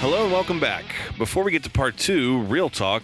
Hello and welcome back. Before we get to part 2, Real Talk,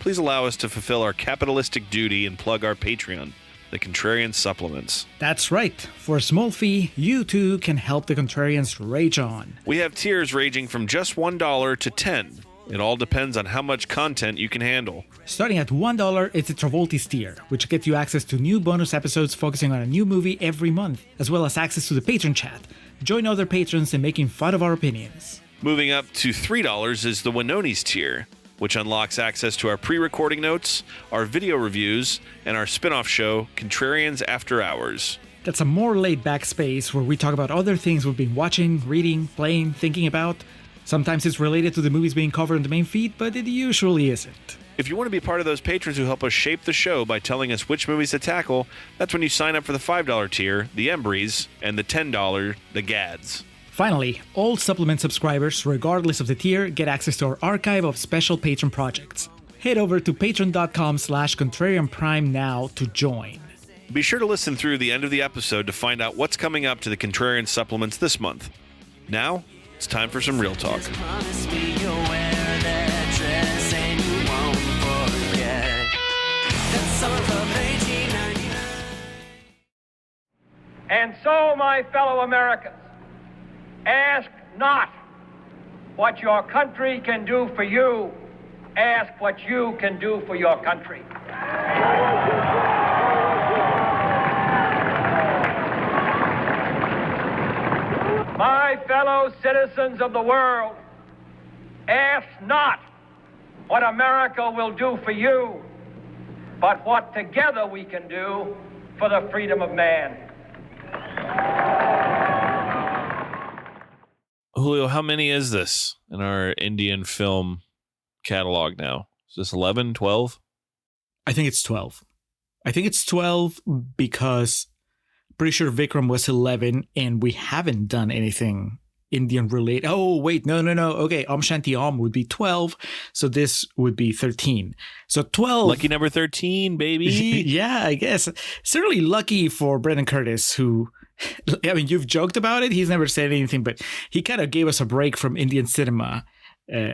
please allow us to fulfill our capitalistic duty and plug our Patreon, the Contrarian Supplements. That's right. For a small fee, you too can help the Contrarians rage on. We have tiers ranging from just $1 to $10. It all depends on how much content you can handle. Starting at $1, it's the Travoltis tier, which gets you access to new bonus episodes focusing on a new movie every month, as well as access to the patron chat. Join other patrons in making fun of our opinions. Moving up to $3 is the Winonis tier, which unlocks access to our pre-recording notes, our video reviews, and our spin-off show, Contrarians After Hours. That's a more laid-back space where we talk about other things we've been watching, reading, playing, thinking about. Sometimes it's related to the movies being covered in the main feed, but it usually isn't. If you want to be part of those patrons who help us shape the show by telling us which movies to tackle, that's when you sign up for the $5 tier, the Embries, and the $10, the Gads. Finally, all supplement subscribers, regardless of the tier, get access to our archive of special patron projects. Head over to patreon.com/contrarianprime now to join. Be sure to listen through the end of the episode to find out what's coming up to the Contrarian Supplements this month. Now, it's time for some Real Talk. And so, my fellow Americans, ask not what your country can do for you, ask what you can do for your country. My fellow citizens of the world, ask not what America will do for you, but what together we can do for the freedom of man. Julio, how many is this in our Indian film catalog now? Is this 11, 12? I think it's 12. I think it's 12 because I'm pretty sure Vikram was 11 and we haven't done anything Indian related. Oh, wait, no. Okay, Om Shanti Om would be 12, so this would be 13. So 12. Lucky number 13, baby. Yeah, I guess. Certainly lucky for Brendan Curtis, who, I mean, you've joked about it. He's never said anything, but he kind of gave us a break from Indian cinema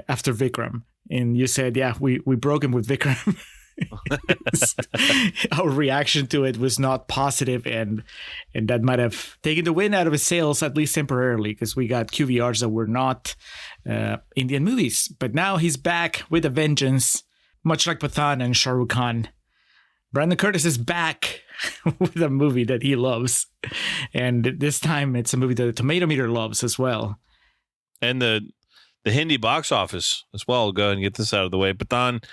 after Vikram. And you said, yeah, we broke him with Vikram. Our reaction to it was not positive, and that might have taken the wind out of his sails, at least temporarily, because we got QVRs that were not Indian movies. But now he's back with a vengeance, much like Pathaan and Shah Rukh Khan. Brandon Curtis is back with a movie that he loves, and this time it's a movie that the Tomato Meter loves as well. And the Hindi box office as well. Go ahead and get this out of the way. Pathaan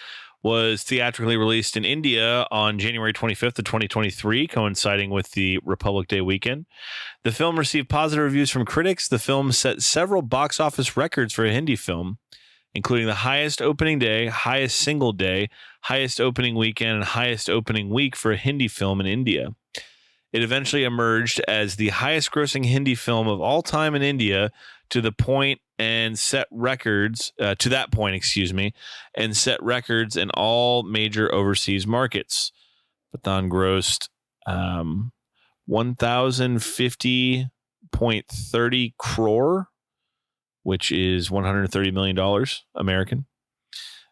was theatrically released in India on January 25th of 2023, coinciding with the Republic Day weekend. The film received positive reviews from critics. The film set several box office records for a Hindi film, including the highest opening day, highest single day, highest opening weekend, and highest opening week for a Hindi film in India. It eventually emerged as the highest grossing Hindi film of all time in India to that point and set records in all major overseas markets. Pathaan grossed 1,050.30 crore, which is $130 million American,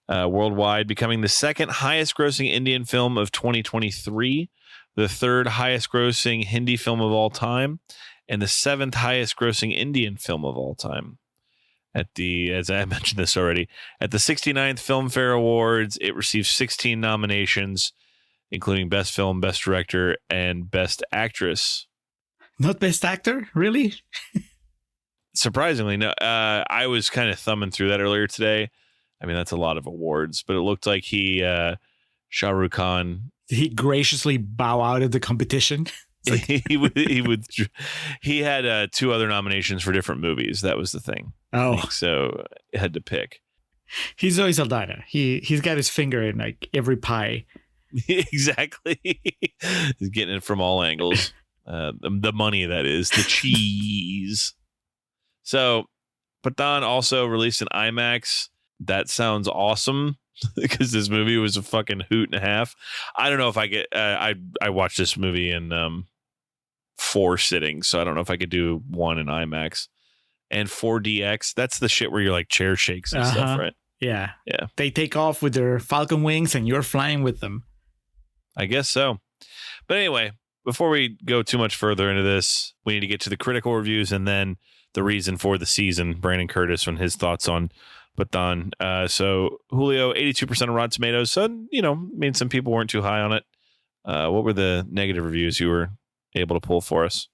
worldwide, becoming the second highest grossing Indian film of 2023, the third highest grossing Hindi film of all time, and the seventh highest grossing Indian film of all time. As I mentioned this already, at the 69th Filmfare Awards, it received 16 nominations, including Best Film, Best Director, and Best Actress. Not Best Actor? Really? Surprisingly, no. I was kind of thumbing through that earlier today. I mean, that's a lot of awards, but it looked like Shah Rukh Khan. Did he graciously bow out of the competition? Like, he had 2 other nominations for different movies. That was the thing. Oh, so I had to pick. He's Zoe Saldana. He's got his finger in like every pie. Exactly. He's getting it from all angles. The money, that is, the cheese. So Pathaan also released in IMAX. That sounds awesome because this movie was a fucking hoot and a half. I don't know if I get. I watched this movie in 4 sittings, so I don't know if I could do one in IMAX. and 4DX. That's the shit where you're like chair shakes and stuff, right? Yeah. Yeah. They take off with their falcon wings and you're flying with them. I guess so. But anyway, before we go too much further into this, we need to get to the critical reviews and then the reason for the season. Brandon Curtis and his thoughts on Pathaan. So Julio, 82% of Rotten Tomatoes. So, some people weren't too high on it. What were the negative reviews you were able to pull for us?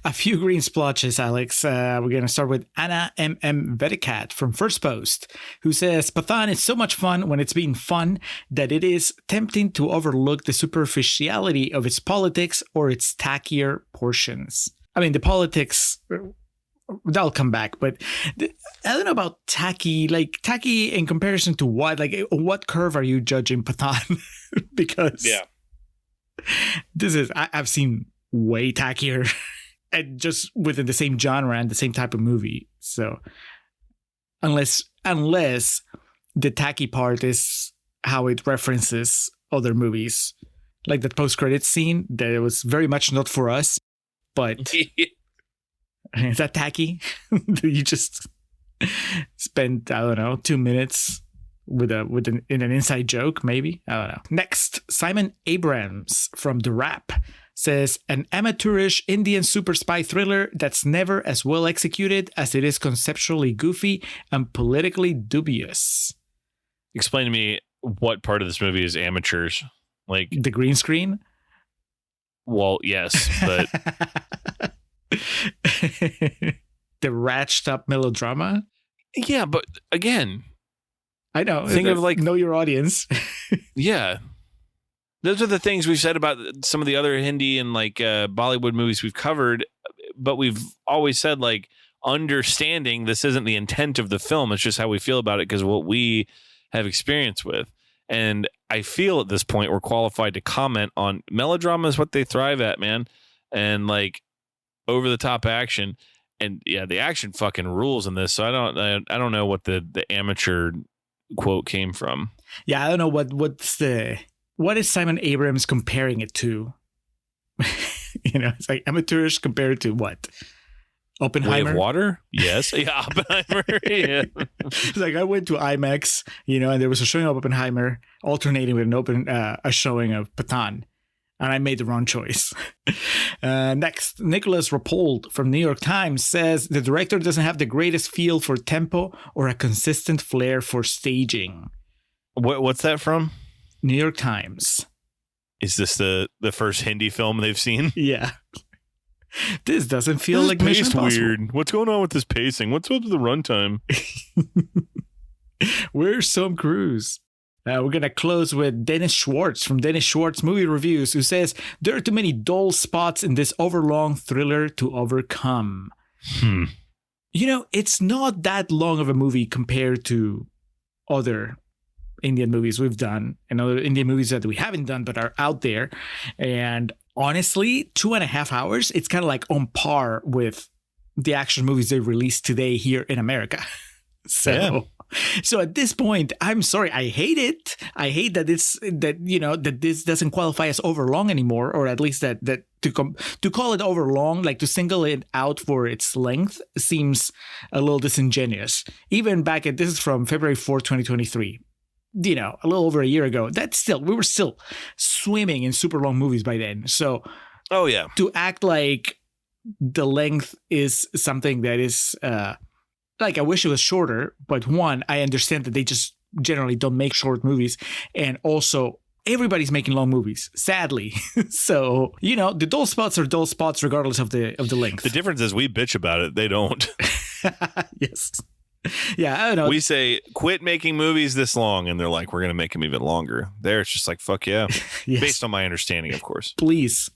A few green splotches, Alex. We're going to start with Anna M.M. Veticat from First Post, who says, Pathaan is so much fun when it's being fun that it is tempting to overlook the superficiality of its politics or its tackier portions. I mean, the politics, that'll come back, but I don't know about tacky. Like, tacky in comparison to what? Like, what curve are you judging Pathaan? Because I've seen way tackier. And just within the same genre and the same type of movie. So unless the tacky part is how it references other movies, like that post-credits scene, that it was very much not for us. But is that tacky? You just spent, I don't know, 2 minutes in an inside joke, maybe? I don't know. Next, Simon Abrams from The Rap says, an amateurish Indian super spy thriller that's never as well executed as it is conceptually goofy and politically dubious. Explain to me what part of this movie is amateurs. Like the green screen? Well, yes, but the ratched up melodrama? Yeah, but again, I know. Think of like know your audience. Yeah. Those are the things we've said about some of the other Hindi and like Bollywood movies we've covered, but we've always said like understanding this isn't the intent of the film. It's just how we feel about it because of what we have experience with. And I feel at this point we're qualified to comment on melodrama is what they thrive at, man. And like over the top action. And yeah, the action fucking rules in this. So I don't know what the amateur quote came from. Yeah, I don't know what is Simon Abrams comparing it to? It's like amateurish compared to what? Oppenheimer? Way of Water? Yes. Yeah, Oppenheimer. Yeah. It's like I went to IMAX, and there was a showing of Oppenheimer alternating with a showing of Pathaan. And I made the wrong choice. Next, Nicholas Rapold from New York Times says the director doesn't have the greatest feel for tempo or a consistent flair for staging. What's that from? New York Times. Is this the first Hindi film they've seen? Yeah. This doesn't feel like Mission Impossible. Weird. What's going on with this pacing? What's up with the runtime? Where's Tom Cruise? We're going to close with Dennis Schwartz from Dennis Schwartz Movie Reviews, who says, there are too many dull spots in this overlong thriller to overcome. It's not that long of a movie compared to other Indian movies we've done and other Indian movies that we haven't done but are out there. And honestly, 2.5 hours, it's kind of like on par with the action movies they released today here in America. So at this point, I'm sorry, I hate it. I hate that that this doesn't qualify as overlong anymore, or at least that to call it overlong, like to single it out for its length, seems a little disingenuous. Even back this is from February 4th, 2023. A little over a year ago. We were still swimming in super long movies by then. So, oh yeah, to act like the length is something that is like I wish it was shorter, but one, I understand that they just generally don't make short movies, and also everybody's making long movies, sadly. So the dull spots are dull spots regardless of the length. The difference is we bitch about it; they don't. Yes. Yeah, I don't know. We say, quit making movies this long, and they're like, we're going to make them even longer. There, it's just like, fuck yeah. Yes. Based on my understanding, of course. Please,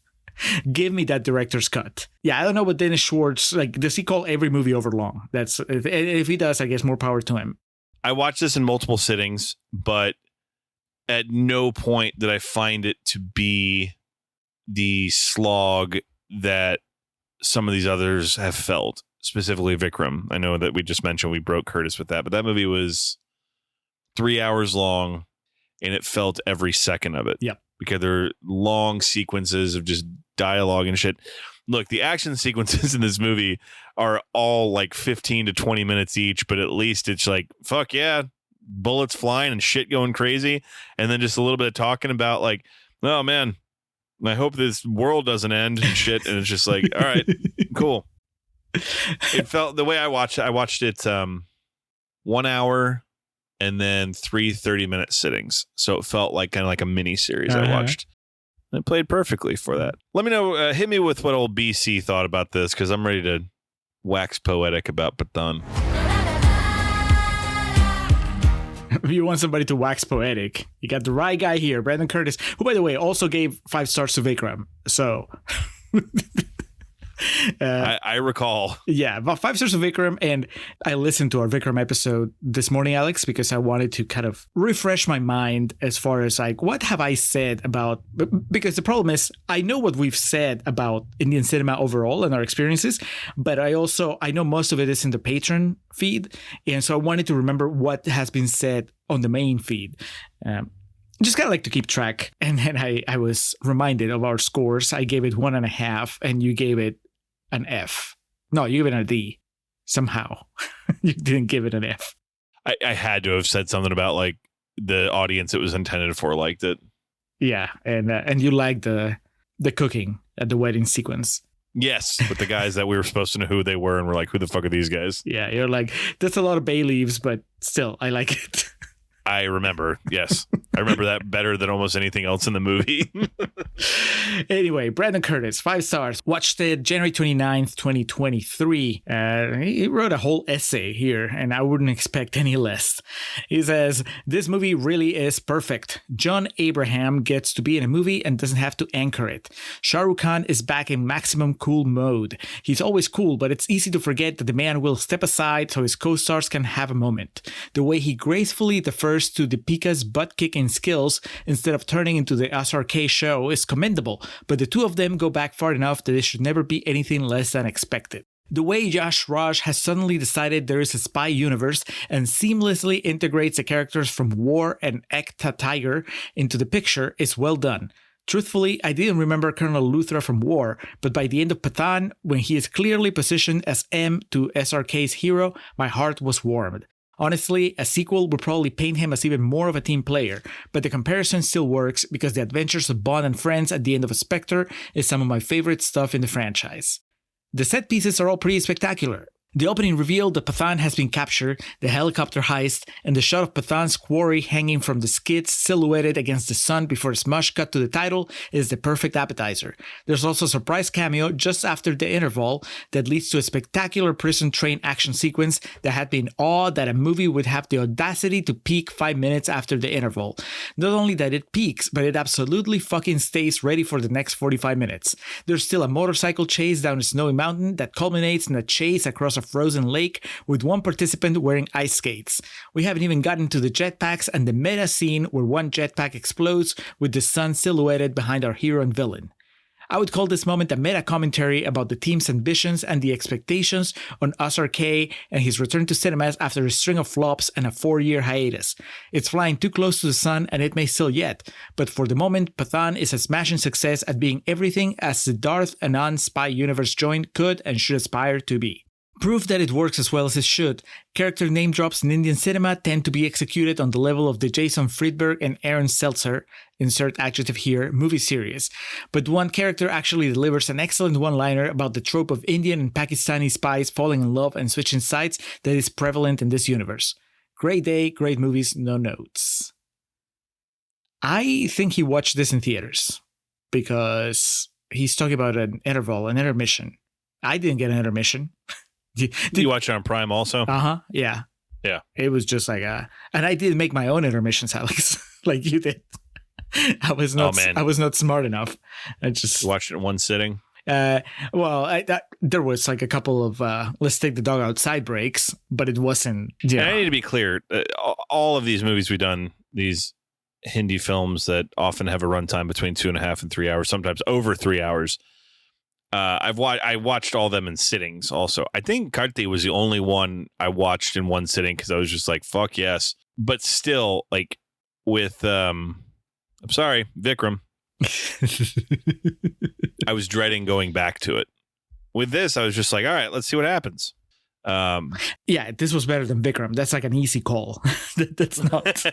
give me that director's cut. Yeah, I don't know what Dennis Schwartz, does he call every movie overlong? If he does, I guess more power to him. I watched this in multiple sittings, but at no point did I find it to be the slog that some of these others have felt. Specifically Vikram. I know that we just mentioned we broke Curtis with that, but that movie was 3 hours long and it felt every second of it. Yep. Because there are long sequences of just dialogue and shit. look, the action sequences in this movie are all like 15 to 20 minutes each, but at least it's like, fuck yeah, bullets flying and shit going crazy. And then just a little bit of talking about like, oh man, I hope this world doesn't end and shit. And it's just like, all right, cool. It felt the way I watched it 1 hour and then 3 30-minute sittings. So it felt like kind of like a mini series I watched. It played perfectly for that. Let me know, hit me with what old BC thought about this, because I'm ready to wax poetic about Pathaan. If you want somebody to wax poetic, you got the right guy here, Brandon Curtis, who, by the way, also gave 5 stars to Vikram. So... I recall. Yeah, about 5 stars of Vikram, and I listened to our Vikram episode this morning, Alex, because I wanted to kind of refresh my mind as far as like, what have I said about, because the problem is I know what we've said about Indian cinema overall and our experiences, but I know most of it is in the Patreon feed, and so I wanted to remember what has been said on the main feed. Just kind of like to keep track. And then I was reminded of our scores. I gave it 1.5, and you gave it an F. No, you gave it a D. Somehow. You didn't give it an F. I had to have said something about like the audience it was intended for liked it. Yeah, and you liked the cooking at the wedding sequence. Yes, with the guys that we were supposed to know who they were, and we're like, who the fuck are these guys? Yeah, you're like, that's a lot of bay leaves, but still, I like it. I remember. Yes. I remember that better than almost anything else in the movie. Anyway, Brandon Curtis, 5 stars. Watched it January 29th, 2023. He wrote a whole essay here, and I wouldn't expect any less. He says, this movie really is perfect. John Abraham gets to be in a movie and doesn't have to anchor it. Shah Rukh Khan is back in maximum cool mode. He's always cool, but it's easy to forget that the man will step aside so his co-stars can have a moment. The way he gracefully defers to Deepika's butt-kicking skills instead of turning into the SRK show is commendable, but the two of them go back far enough that it should never be anything less than expected. The way Yash Raj has suddenly decided there is a spy universe and seamlessly integrates the characters from War and Ekta Tiger into the picture is well done. Truthfully, I didn't remember Colonel Luthra from War, but by the end of Pathaan, when he is clearly positioned as M to SRK's hero, my heart was warmed. Honestly, a sequel would probably paint him as even more of a team player, but the comparison still works because the adventures of Bond and friends at the end of a Spectre is some of my favorite stuff in the franchise. The set pieces are all pretty spectacular. The opening reveal that Pathaan has been captured, the helicopter heist, and the shot of Pathaan's quarry hanging from the skids silhouetted against the sun before a smash cut to the title is the perfect appetizer. There's also a surprise cameo just after the interval that leads to a spectacular prison train action sequence that had been awed that a movie would have the audacity to peak 5 minutes after the interval. Not only that it peaks, but it absolutely fucking stays ready for the next 45 minutes. There's still a motorcycle chase down a snowy mountain that culminates in a chase across a frozen lake with one participant wearing ice skates. We haven't even gotten to the jetpacks and the meta scene where one jetpack explodes with the sun silhouetted behind our hero and villain. I would call this moment a meta commentary about the team's ambitions and the expectations on SRK and his return to cinemas after a string of flops and a 4-year hiatus. It's flying too close to the sun and it may still yet, but for the moment, Pathaan is a smashing success at being everything as the Darth Anon Spy Universe joint could and should aspire to be. Proof that it works as well as it should, character name drops in Indian cinema tend to be executed on the level of the Jason Friedberg and Aaron Seltzer, insert adjective here, movie series. But one character actually delivers an excellent one-liner about the trope of Indian and Pakistani spies falling in love and switching sides that is prevalent in this universe. Great day, great movies, no notes. I think he watched this in theaters because he's talking about an interval, an intermission. I didn't get an intermission. Did you watch it on Prime also? Yeah. Yeah. It was just like and I did make my own intermissions, Alex, like you did. I was not smart enough. I just watched it in one sitting. There was like a couple of let's take the dog outside breaks, but it wasn't. And I need to be clear. All of these movies we've done, these Hindi films that often have a runtime between 2.5 and 3 hours, sometimes over 3 hours. I watched all of them in sittings also. I think Karti was the only one I watched in one sitting because I was just like, fuck yes. But still, like with, I'm sorry, Vikram. I was dreading going back to it with this, I was just like, all right, let's see what happens. Yeah, this was better than Vikram. That's like an easy call. That's not.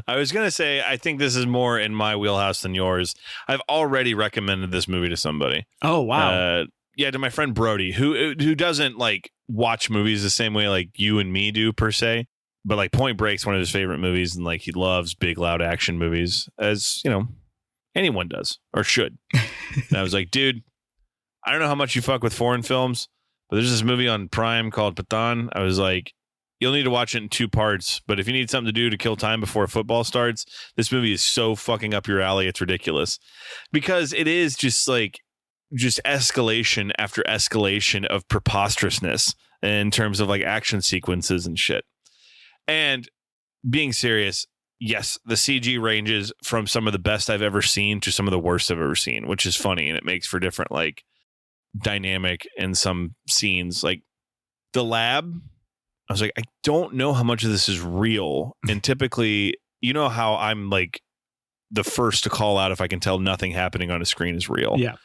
I was going to say, I think this is more in my wheelhouse than yours. I've already recommended this movie to somebody. Oh, wow. Yeah, to my friend Brody, who doesn't like watch movies the same way like you and me do per se. But like Point Break's one of his favorite movies, and like he loves big, loud action movies, as you know, anyone does or should. And I was like, dude, I don't know how much you fuck with foreign films, but there's this movie on Prime called Pathaan. I was like, you'll need to watch it in 2 parts, but if you need something to do to kill time before football starts, this movie is so fucking up your alley. It's ridiculous because it is just escalation after escalation of preposterousness in terms of like action sequences and shit. And being serious, yes, the CG ranges from some of the best I've ever seen to some of the worst I've ever seen, which is funny. And it makes for different like dynamic in some scenes. Like the lab, I was like, I don't know how much of this is real. And typically, you know how I'm like the first to call out if I can tell nothing happening on a screen is real. Yeah.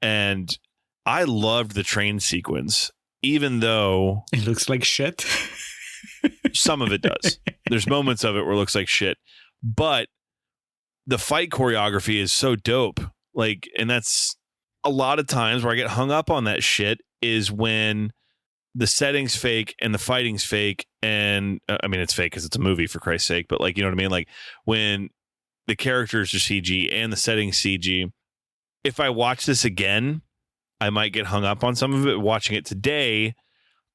And I loved the train sequence, even though it looks like shit. Some of it does. There's moments of it where it looks like shit, but the fight choreography is so dope. Like, and that's a lot of times where I get hung up on that shit is when the setting's fake and the fighting's fake. And I mean, it's fake because it's a movie, for Christ's sake, but like, you know what I mean? Like when the characters are CG and the setting's CG, if I watch this again, I might get hung up on some of it. Watching it today,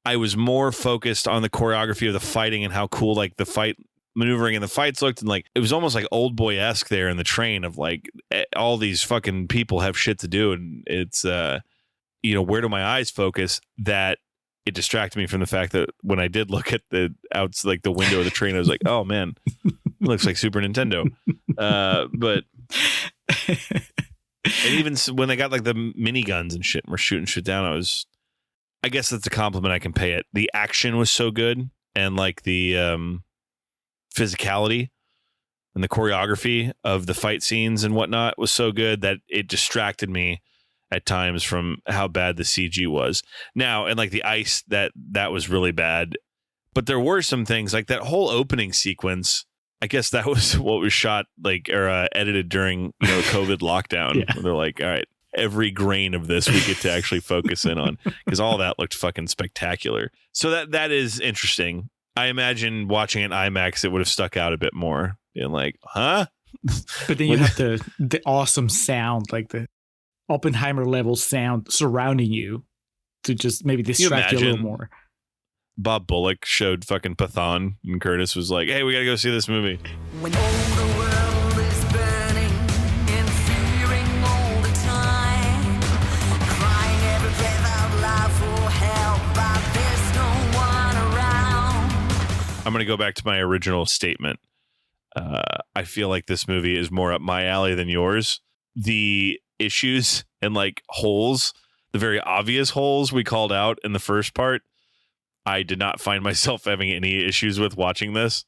I was more focused on the choreography of the fighting and how cool like the fight maneuvering and the fights looked, and like it was almost like Old Boy-esque there in the train of like all these fucking people have shit to do, and it's you know, where do my eyes focus? That it distracted me from the fact that when I did look at the outs like the window of the train, I was like, oh man, it looks like Super Nintendo. But and even when they got like the miniguns and shit and were shooting shit down, I guess that's a compliment I can pay it. The action was so good, and like the physicality and the choreography of the fight scenes and whatnot was so good that it distracted me at times from how bad the CG was. Now, and like the ice, that was really bad. But there were some things like that whole opening sequence. I guess that was what was shot like or edited during, you know, COVID lockdown. Yeah. They're like, all right, every grain of this we get to actually focus in on, because all that looked fucking spectacular. So that is interesting. I imagine watching an IMAX, it would have stuck out a bit more. Being like, huh? But then you have the awesome sound, like the Oppenheimer level sound surrounding you to just maybe distract you a little more. Bob Bullock showed fucking Pathaan and Curtis was like, hey, we gotta go see this movie. When all the world is burning and fearing all the time, crying every breath out loud for help, but there's no one around. I'm gonna go back to my original statement. I feel like this movie is more up my alley than yours. The issues and like holes, the very obvious holes we called out in the first part, I did not find myself having any issues with watching this.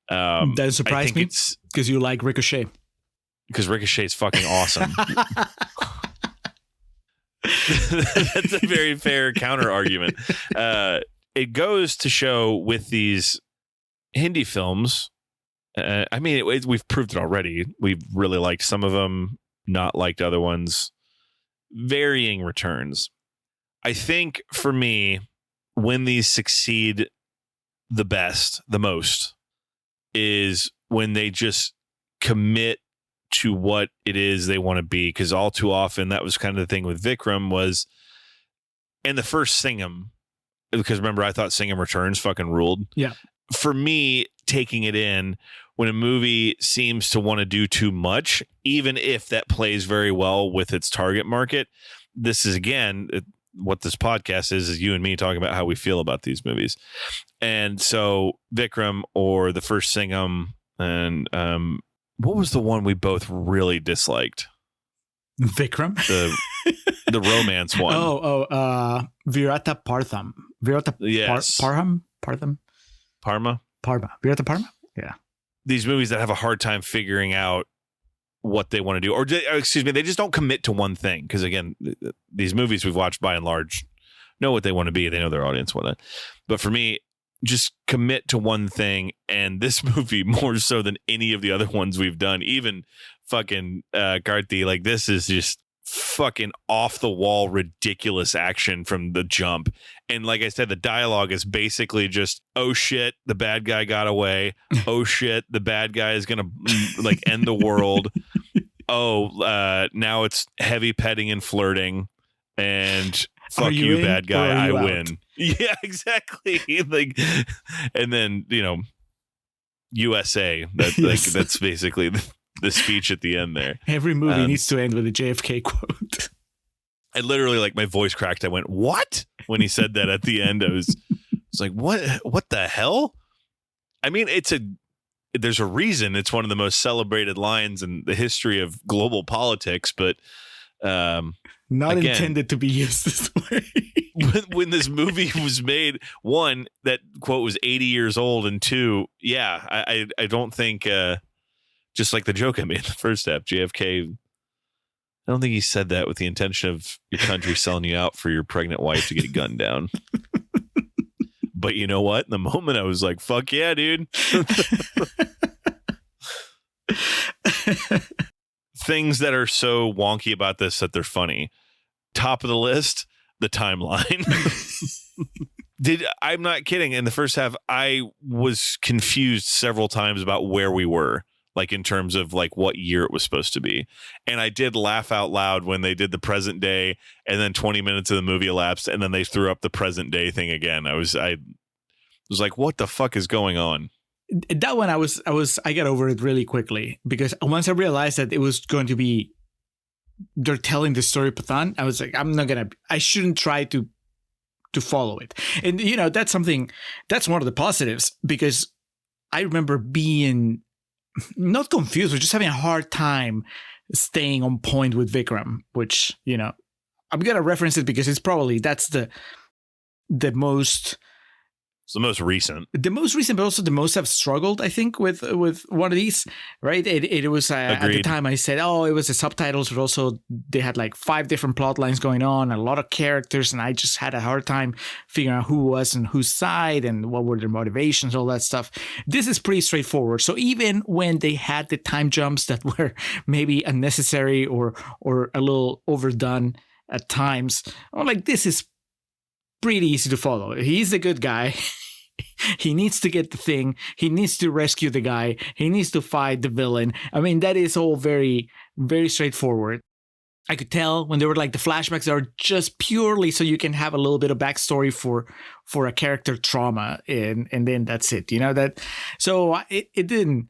That surprised me because you like Ricochet. Because Ricochet's fucking awesome. That's a very fair counter argument. It goes to show with these Hindi films. I mean, we've proved it already. We've really liked some of them, not liked other ones. Varying returns. I think for me, when these succeed the most, is when they just commit to what it is they want to be. Because all too often, that was kind of the thing with Vikram was, and the first Singham, because remember, I thought Singham Returns fucking ruled. Yeah. For me, taking it in, when a movie seems to want to do too much, even if that plays very well with its target market, this is, again, what this podcast is you and me talking about how we feel about these movies. And so Vikram or the first Singham, and what was the one we both really disliked? Vikram? The romance one. Virata Partham. Yes. Parma? Parma? Virata Parma? Yeah. These movies that have a hard time figuring out what they want to do, or excuse me, they just don't commit to one thing. Because again, these movies we've watched by and large know what they want to be. They know their audience want it. But for me, just commit to one thing. And this movie, more so than any of the other ones we've done, even fucking Karthi, like this is just fucking off the wall, ridiculous action from the jump. And like I said, the dialogue is basically just, oh shit, the bad guy got away. Oh shit, the bad guy is gonna like end the world. Oh, now it's heavy petting and flirting, and fuck you, bad guy, I win. Yeah, exactly. Like, and then USA. Yes. That's basically the speech at the end there. Every movie needs to end with a JFK quote. I literally, like, my voice cracked. I went, what? When he said that at the end, I was like, what the hell? I mean, there's a reason it's one of the most celebrated lines in the history of global politics, but not again, intended to be used this way. when this movie was made, one, that quote was 80 years old, and two, yeah, I don't think just like the joke I made in the first step, JFK, I don't think he said that with the intention of your country selling you out for your pregnant wife to get gunned down. But you know what? In the moment, I was like, fuck yeah, dude. Things that are so wonky about this that they're funny. Top of the list, the timeline. I'm not kidding. In the first half, I was confused several times about where we were, like in terms of like what year it was supposed to be. And I did laugh out loud when they did the present day, and then 20 minutes of the movie elapsed, and then they threw up the present day thing again. I was like, what the fuck is going on? That one, I got over it really quickly, because once I realized that it was going to be, they're telling the story of Pathaan, I was like, I shouldn't try to follow it. And, that's one of the positives, because I remember being not confused, but just having a hard time staying on point with Vikram, which, I'm going to reference it because that's the most... It's the most recent, but also the most I've struggled, I think, with one of these, right? It was at the time I said, oh, it was the subtitles, but also they had like 5 different plot lines going on, a lot of characters, and I just had a hard time figuring out who was on whose side and what were their motivations, all that stuff. This is pretty straightforward. So even when they had the time jumps that were maybe unnecessary or a little overdone at times, I'm like, this is pretty easy to follow. He's the good guy. He needs to get the thing. He needs to rescue the guy. He needs to fight the villain. I mean, that is all very, very straightforward. I could tell when there were like the flashbacks are just purely so you can have a little bit of backstory for a character trauma, and then that's it. So it didn't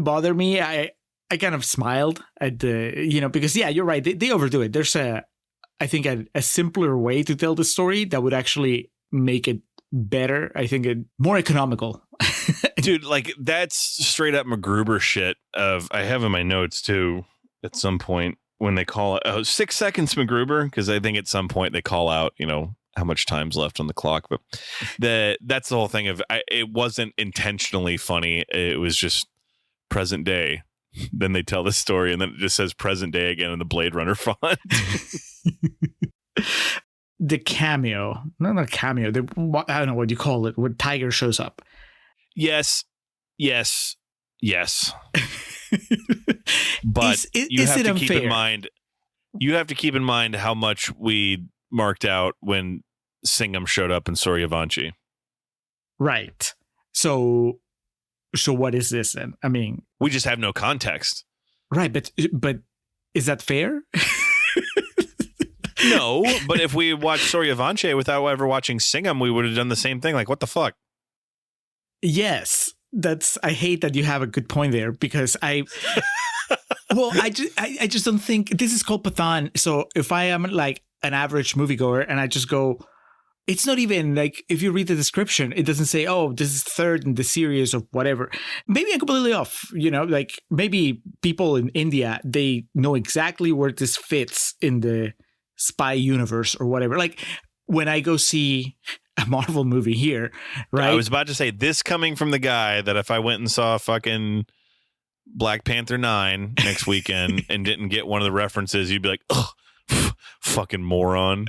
bother me. I kind of smiled at the because yeah, you're right. They overdo it. There's I think a simpler way to tell the story that would actually make it better. I think it more economical. Dude, like that's straight up MacGruber shit I have in my notes too at some point when they call it 6 seconds MacGruber, because I think at some point they call out, how much time's left on the clock. But that's the whole thing of it wasn't intentionally funny. It was just present day. Then they tell the story, and then it just says present day again in the Blade Runner font. The cameo, not a cameo. I don't know what you call it. When Tiger shows up. Yes. But you have to keep in mind. You have to keep in mind how much we marked out when Singham showed up in Suryavanshi. Right. So what is this then? I mean, we just have no context. Right, but is that fair? No, but if we watched Suryavanshi without ever watching Singham, we would have done the same thing. Like, what the fuck? Yes, I hate that you have a good point there, because I just don't think this is called Pathaan. So if I am like an average moviegoer and I just go, it's not even like, if you read the description, it doesn't say, oh, this is third in the series or whatever. Maybe I'm completely off, like maybe people in India, they know exactly where this fits in the spy universe or whatever. Like when I go see a Marvel movie here, right? I was about to say, this coming from the guy that if I went and saw fucking Black Panther 9 next weekend and didn't get one of the references, you'd be like, oh, fucking moron.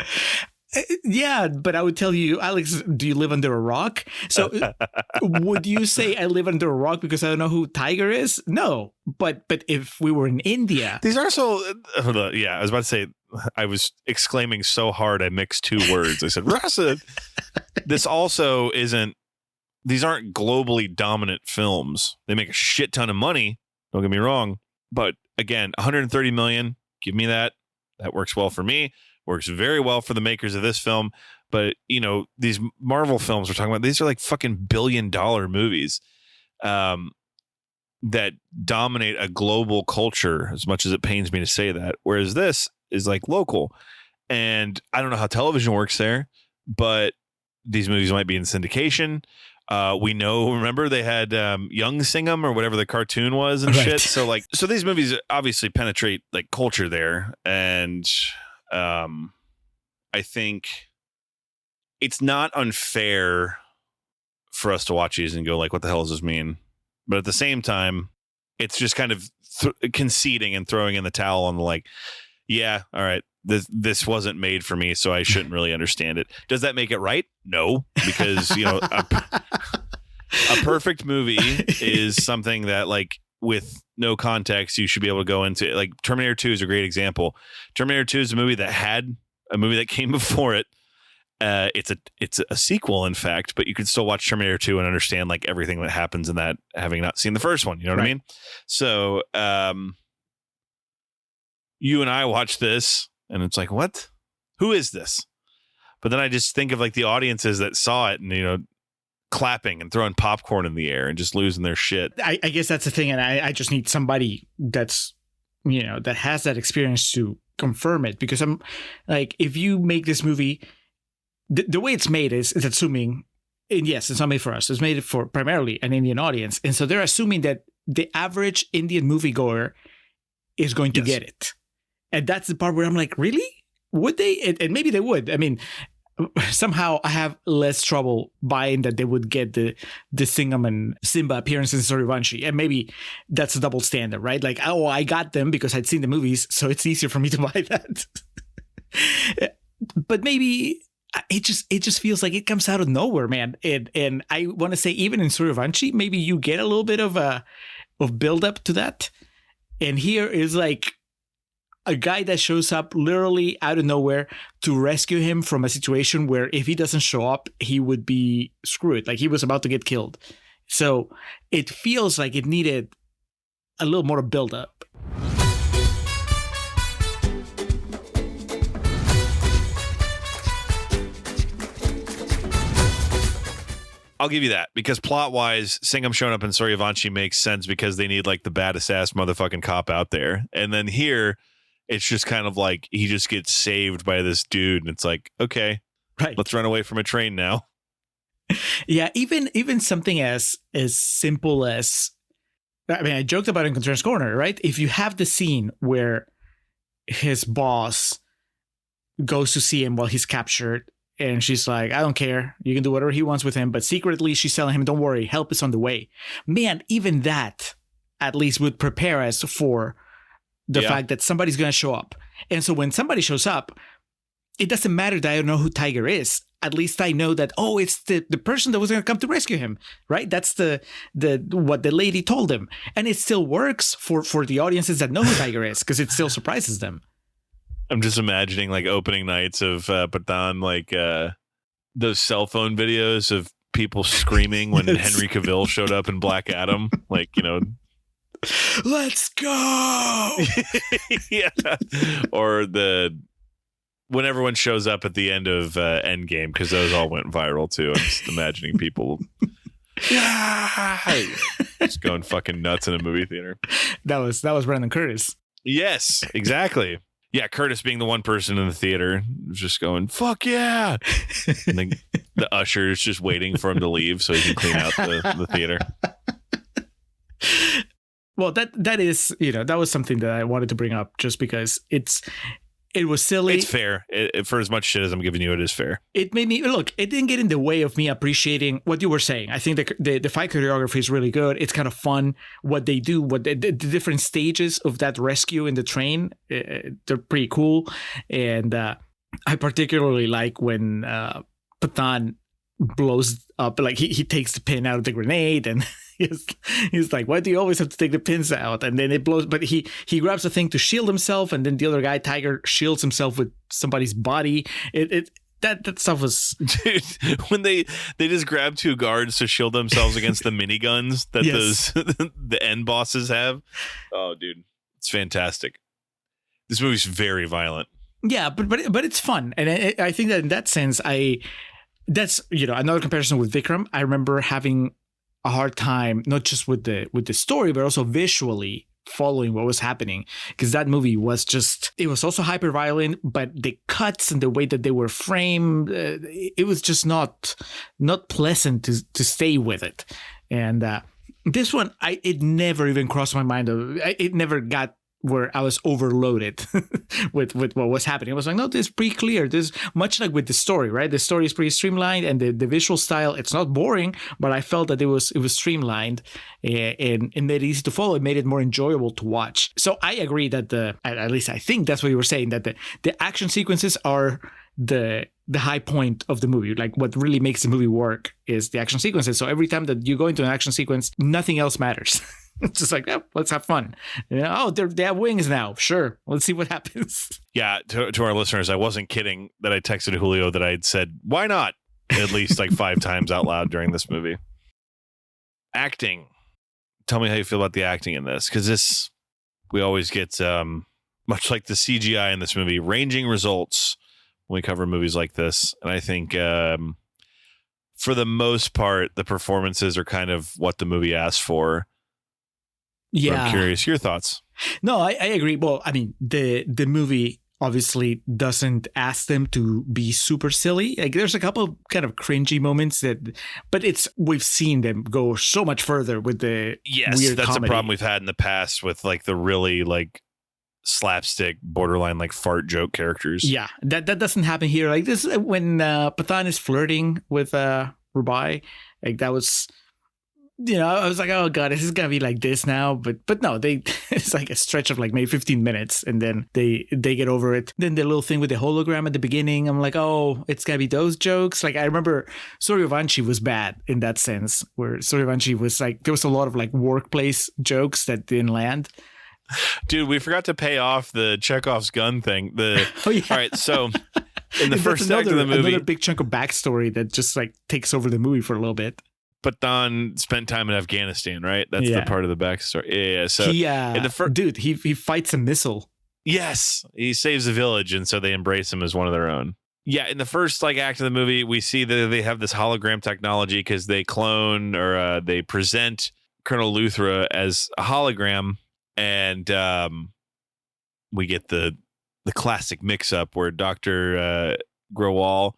Yeah, but I would tell you, Alex, do you live under a rock? So would you say I live under a rock because I don't know who Tiger is? No. But if we were in India. These are so, yeah, I was about to say, I was exclaiming so hard I mixed two words. I said, Rasa, this also isn't, these aren't globally dominant films. They make a shit ton of money. Don't get me wrong. But again, 130 million, give me that. That works well for me. Works very well for the makers of this film. But, you know, these Marvel films we're talking about, these are like fucking billion-dollar movies that dominate a global culture, as much as it pains me to say that. Whereas this is like local. And I don't know how television works there, but these movies might be in syndication. We know, remember they had Young Singham or whatever the cartoon was and shit. So these movies obviously penetrate like culture there. And I think it's not unfair for us to watch these and go like, what the hell does this mean? But at the same time, it's just kind of conceding and throwing in the towel on the like, yeah, all right, this wasn't made for me, so I shouldn't really understand it. Does that make it right? No, because, you know, a perfect movie is something that, like, with no context, you should be able to go into. Like, Terminator 2 is a great example. Terminator 2 is a movie that had a movie that came before it. It's a sequel, in fact, but you could still watch Terminator 2 and understand like everything that happens in that, having not seen the first one. You know what I mean? So, you and I watch this and it's like, what? Who is this? But then I just think of like the audiences that saw it and, you know, clapping and throwing popcorn in the air and just losing their shit. I guess that's the thing. And I just need somebody that's, you know, that has that experience to confirm it. Because I'm like, if you make this movie, the way it's made is assuming, and yes, it's not made for us. It's made for primarily an Indian audience. And so they're assuming that the average Indian moviegoer is going to get it. And that's the part where I'm like, really? Would they? And maybe they would. I mean, somehow I have less trouble buying that they would get the Singham and Simba appearances in Surivanshi. And maybe that's a double standard, right? Like, oh, I got them because I'd seen the movies, so it's easier for me to buy that. But maybe it just feels like it comes out of nowhere, man. And I want to say, even in Surivanshi, maybe you get a little bit of build up to that. And here is like a guy that shows up literally out of nowhere to rescue him from a situation where if he doesn't show up, he would be screwed. Like he was about to get killed. So it feels like it needed a little more build up. I'll give you that, because plot-wise, Singham showing up in Surivanshi makes sense because they need like the baddest ass motherfucking cop out there. And then here, it's just kind of like he just gets saved by this dude, and it's like, okay, right, let's run away from a train now. Yeah, even something as simple as, I mean, I joked about it in Contrarian's Corner, right? If you have the scene where his boss goes to see him while he's captured, and she's like, I don't care, you can do whatever he wants with him, but secretly she's telling him, don't worry, help is on the way. Man, even that at least would prepare us for the fact that somebody's going to show up. And so when somebody shows up, it doesn't matter that I don't know who Tiger is. At least I know that, oh, it's the person that was going to come to rescue him, right? That's the what the lady told him. And it still works for the audiences that know who Tiger is, because it still surprises them. I'm just imagining like opening nights of Pathaan, like those cell phone videos of people screaming when Henry Cavill showed up in Black Adam, like, you know, let's go. Yeah. Or when everyone shows up at the end of Endgame, because those all went viral too. I'm just imagining people just going fucking nuts in a movie theater. That was Brandon Curtis. Yes, exactly. Yeah, Curtis being the one person in the theater just going, fuck yeah. And then the usher is just waiting for him to leave so he can clean out the theater. Well, that is, you know, that was something that I wanted to bring up just because it It was silly. It's fair. For as much shit as I'm giving you, it is fair. It made me look. It didn't get in the way of me appreciating what you were saying. I think the fight choreography is really good. It's kind of fun what they do. What the different stages of that rescue in the train, they're pretty cool. And I particularly like when Pathaan blows up, like he takes the pin out of the grenade, and he's like, why do you always have to take the pins out? And then it blows, but he grabs a thing to shield himself, and then the other guy, Tiger, shields himself with somebody's body. That stuff was Dude, when they just grab two guards to shield themselves against the miniguns that Yes. the end bosses have. Oh, dude, it's fantastic. This movie's very violent. Yeah, but it's fun, and I think that in that sense, that's another comparison with Vikram. I remember having a hard time not just with the story, but also visually following what was happening, because that movie was it was also hyper violent, but the cuts and the way that they were framed, it was just not pleasant to stay with it. And this one, it never even crossed my mind. It never got where I was overloaded with what was happening. I was like, no, this is pretty clear. This much like with the story, right? The story is pretty streamlined, and the visual style, it's not boring, but I felt that it was streamlined and made it easy to follow. It made it more enjoyable to watch. So I agree that at least I think that's what you were saying, that the action sequences are the high point of the movie. Like what really makes the movie work is the action sequences. So every time that you go into an action sequence, nothing else matters. It's just like, let's have fun. They have wings now. Sure. Let's see what happens. Yeah, to our listeners, I wasn't kidding that I texted Julio that I'd said, why not? At least like 5 times out loud during this movie. Acting. Tell me how you feel about the acting in this, because we always get, much like the CGI in this movie, ranging results when we cover movies like this. And I think for the most part, the performances are kind of what the movie asked for. Yeah. But I'm curious, your thoughts. No, I agree. Well, I mean, the movie obviously doesn't ask them to be super silly. Like there's a couple kind of cringy moments but we've seen them go so much further with the weird that's comedy. a problem we've had in the past with like the really like slapstick, borderline like fart joke characters. Yeah, that doesn't happen here. Like this, when Pathaan is flirting with Rubai, like that was, I was like, oh god, this is gonna be like this now. But no, it's like a stretch of like maybe 15 minutes, and then they get over it. Then the little thing with the hologram at the beginning, I'm like, oh, it's gonna be those jokes. Like I remember Suryavanshi was bad in that sense, where Suryavanshi was like, there was a lot of like workplace jokes that didn't land. Dude, we forgot to pay off the Chekhov's gun thing. Oh yeah. All right, so in the first act of the movie, another big chunk of backstory that just like takes over the movie for a little bit. Pathaan spent time in Afghanistan, right? That's the part of the backstory. Yeah. So he fights a missile. Yes, he saves the village, and so they embrace him as one of their own. Yeah, in the first like act of the movie, we see that they have this hologram technology because they clone or they present Colonel Luthra as a hologram, and we get the classic mix-up where Dr. Grewal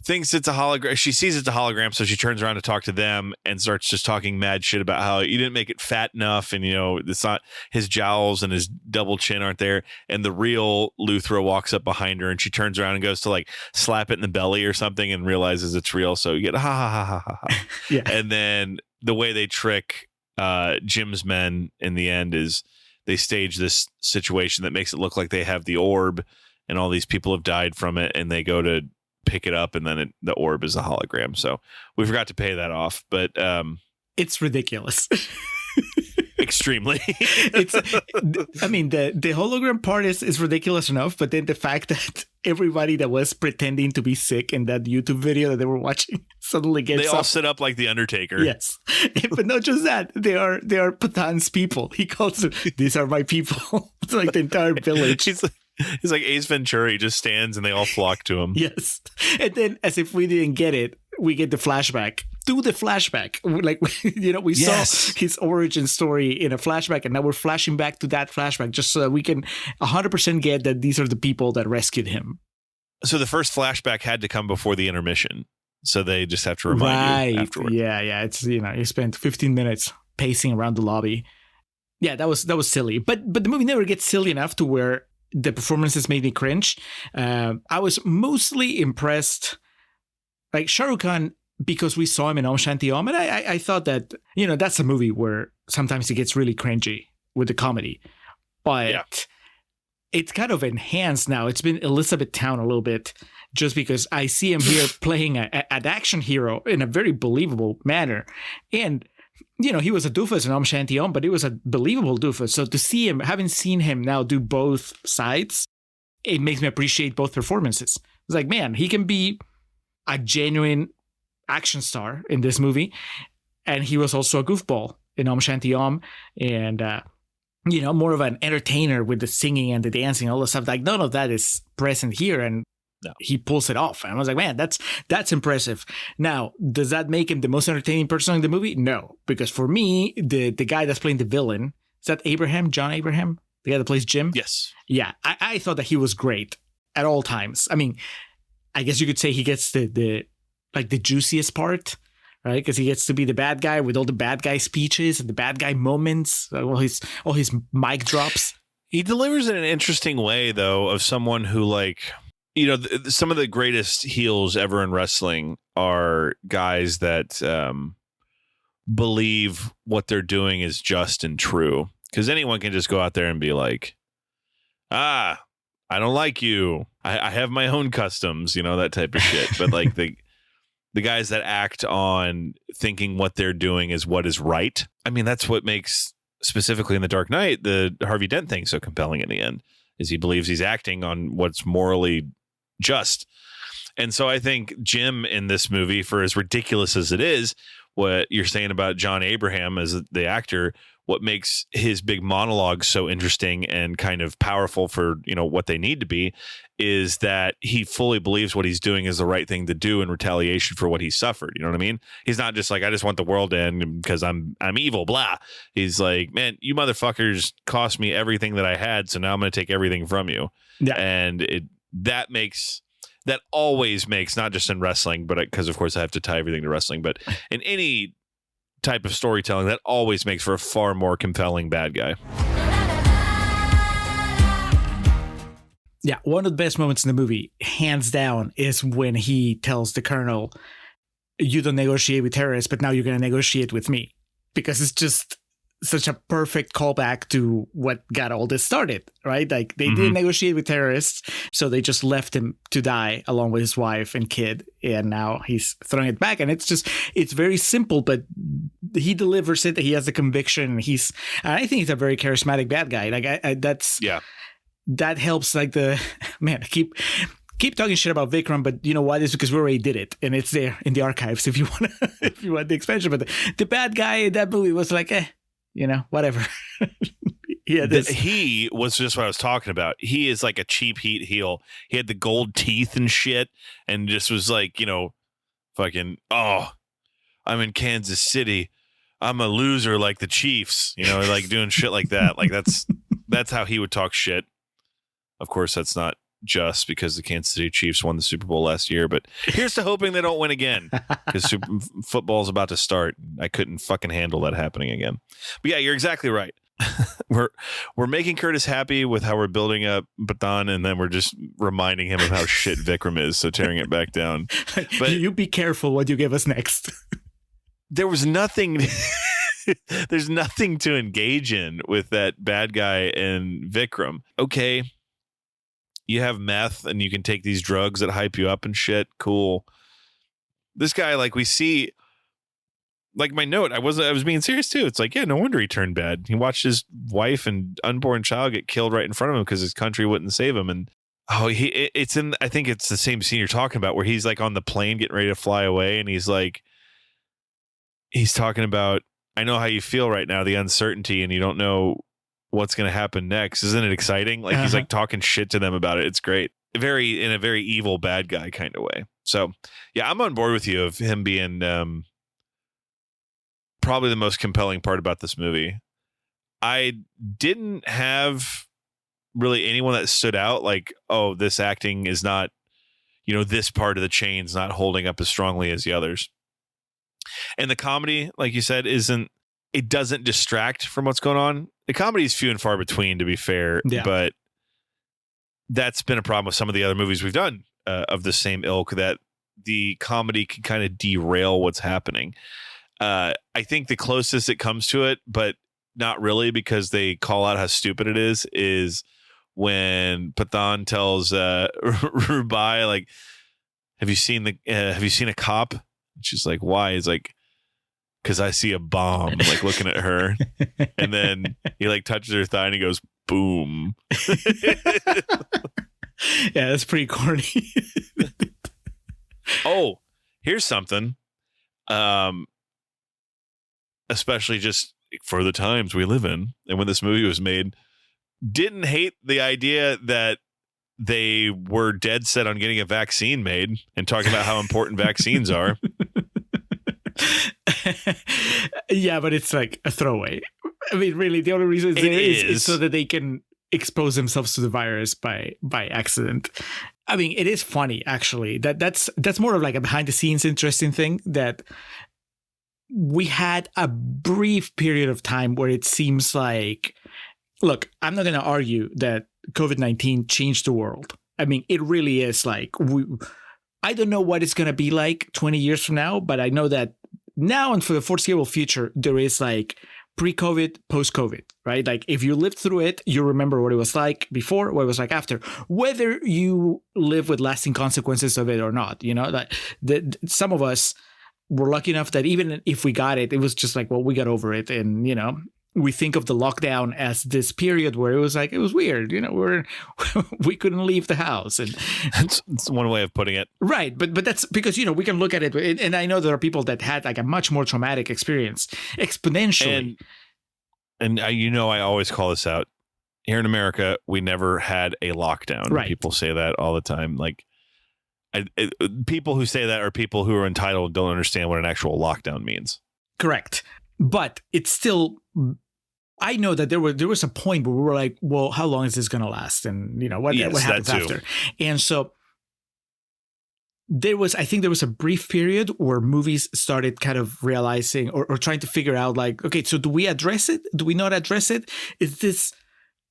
thinks it's a hologram. She sees it's a hologram, so she turns around to talk to them and starts just talking mad shit about how you didn't make it fat enough, and it's not, his jowls and his double chin aren't there. And the real Luthra walks up behind her, and she turns around and goes to like slap it in the belly or something, and realizes it's real. So you get ha ha ha ha ha ha. Yeah. And then the way they trick Jim's men in the end is they stage this situation that makes it look like they have the orb, and all these people have died from it, and they go to pick it up, and then the orb is a hologram. So we forgot to pay that off, but it's ridiculous. Extremely. I mean, the hologram part is ridiculous enough, but then the fact that everybody that was pretending to be sick in that YouTube video that they were watching suddenly gets they all sit up like the Undertaker. Yes. But not just that, they are Pathaan's people. He calls them, these are my people. It's like the entire village. He's like Ace Ventura. He just stands and they all flock to him. Yes. And then, as if we didn't get it, we get the flashback. To the flashback. Like, we saw his origin story in a flashback, and now we're flashing back to that flashback just so that we can 100% get that these are the people that rescued him. So the first flashback had to come before the intermission. So they just have to remind you afterward. Yeah. It's, you spent 15 minutes pacing around the lobby. Yeah, that was silly. But the movie never gets silly enough to where the performances made me cringe. I was mostly impressed, like Shah Rukh Khan, because we saw him in Om Shanti Om, and I thought that, that's a movie where sometimes it gets really cringy with the comedy, but it's kind of enhanced now. It's been Elizabethtown a little bit, just because I see him here playing an action hero in a very believable manner. And, he was a doofus in Om Shanti Om, but it was a believable doofus. So to see him, having seen him now do both sides, it makes me appreciate both performances. It's like, man, he can be a genuine action star in this movie. And he was also a goofball in Om Shanti Om. And, more of an entertainer with the singing and the dancing, all the stuff. Like, none of that is present here. And he pulls it off. And I was like, man, that's impressive. Now, does that make him the most entertaining person in the movie? No, because for me, the guy that's playing the villain, is that John Abraham, the guy that plays Jim? Yes. Yeah, I thought that he was great at all times. I mean, I guess you could say he gets the juiciest part, right? Because he gets to be the bad guy with all the bad guy speeches and the bad guy moments, all his mic drops. He delivers in an interesting way, though, of someone who, like, some of the greatest heels ever in wrestling are guys that believe what they're doing is just and true. Because anyone can just go out there and be like, I don't like you. I have my own customs, that type of shit. But like the guys that act on thinking what they're doing is what is right. I mean, that's what makes, specifically in The Dark Knight, the Harvey Dent thing so compelling in the end, is he believes he's acting on what's morally just. And so I think Jim in this movie, for as ridiculous as it is, what you're saying about John Abraham as the actor, what makes his big monologue so interesting and kind of powerful for, what they need to be, is that he fully believes what he's doing is the right thing to do in retaliation for what he suffered. You know what I mean? He's not just like, I just want the world to end because I'm evil, blah. He's like, man, you motherfuckers cost me everything that I had, so now I'm going to take everything from you. Yeah. And that always makes, not just in wrestling, but because of course I have to tie everything to wrestling, but in any type of storytelling, that always makes for a far more compelling bad guy. Yeah, one of the best moments in the movie, hands down, is when he tells the colonel, you don't negotiate with terrorists, but now you're going to negotiate with me. Because it's just such a perfect callback to what got all this started, right? Like, they didn't negotiate with terrorists, so they just left him to die along with his wife and kid, and now he's throwing it back. And it's very simple, but he delivers it. He has the conviction. I think he's a very charismatic bad guy. Like, that helps. Like, man, I keep talking shit about Vikram, but you know what? It's because we already did it, and it's there in the archives if you want the expansion. But the bad guy in that movie was like, whatever. Yeah, he was just what I was talking about. He is like a cheap heat heel. He had the gold teeth and shit, and just was like, fucking, I'm in Kansas City. I'm a loser like the Chiefs, like doing shit like that. Like that's how he would talk shit. Of course, that's not just because the Kansas City Chiefs won the Super Bowl last year, but here's to hoping they don't win again, because football's about to start. I couldn't fucking handle that happening again. But yeah, you're exactly right. We're making Curtis happy with how we're building up Pathaan, and then we're just reminding him of how shit Vikram is, so tearing it back down. But you be careful what you give us next. There was nothing. There's nothing to engage in with that bad guy and Vikram. Okay, you have meth and you can take these drugs that hype you up and shit. Cool. This guy, like, we see, like, my note, I was being serious too. It's like, yeah, no wonder he turned bad. He watched his wife and unborn child get killed right in front of him because his country wouldn't save him. And I think it's the same scene you're talking about, where he's like on the plane getting ready to fly away, and he's talking about, I know how you feel right now, the uncertainty, and you don't know what's going to happen next. Isn't it exciting? Like, he's like talking shit to them about it. It's great. In a very evil bad guy kind of way. So yeah, I'm on board with you of him being probably the most compelling part about this movie. I didn't have really anyone that stood out like, oh, this acting is not, this part of the chain's not holding up as strongly as the others. And the comedy, like you said, it doesn't distract from what's going on. The comedy is few and far between, to be fair, but that's been a problem with some of the other movies we've done of the same ilk, that the comedy can kind of derail what's happening. I think the closest it comes to it, but not really, because they call out how stupid it is when Pathaan tells Rubai, like, have you seen a cop? She's like, why? He's like, because I see a bomb, like looking at her. And then he like touches her thigh and he goes, boom. Yeah, that's pretty corny. Oh, here's something. Especially just for the times we live in, and when this movie was made, didn't hate the idea that they were dead set on getting a vaccine made and talking about how important vaccines are. Yeah, but it's like a throwaway. I mean, really, the only reason it's there is so that they can expose themselves to the virus by accident. I mean, it is funny, actually. That's more of like a behind the scenes interesting thing, that we had a brief period of time where it seems like, look, I'm not going to argue that COVID-19 changed the world. I mean, it really is like, I don't know what it's going to be like 20 years from now, but I know that now and for the foreseeable future, there is like pre-COVID, post-COVID, right? Like if you lived through it, you remember what it was like before, what it was like after, whether you live with lasting consequences of it or not. You know, like some of us were lucky enough that even if we got it, it was just like, well, we got over it. And, you know, we think of the lockdown as this period where it was like, it was weird, you know, we couldn't leave the house. And that's one way of putting it. Right. But that's because, you know, we can look at it. And I know there are people that had like a much more traumatic experience exponentially. And you know, I always call this out. Here in America, we never had a lockdown. Right. People say that all the time. Like, people who say that are people who are entitled and don't understand what an actual lockdown means. Correct. But it's still, I know that there was a point where we were like, well, how long is this going to last? And, you know, what happens after? And so I think there was a brief period where movies started kind of realizing or trying to figure out like, okay, so do we address it? Do we not address it? Is this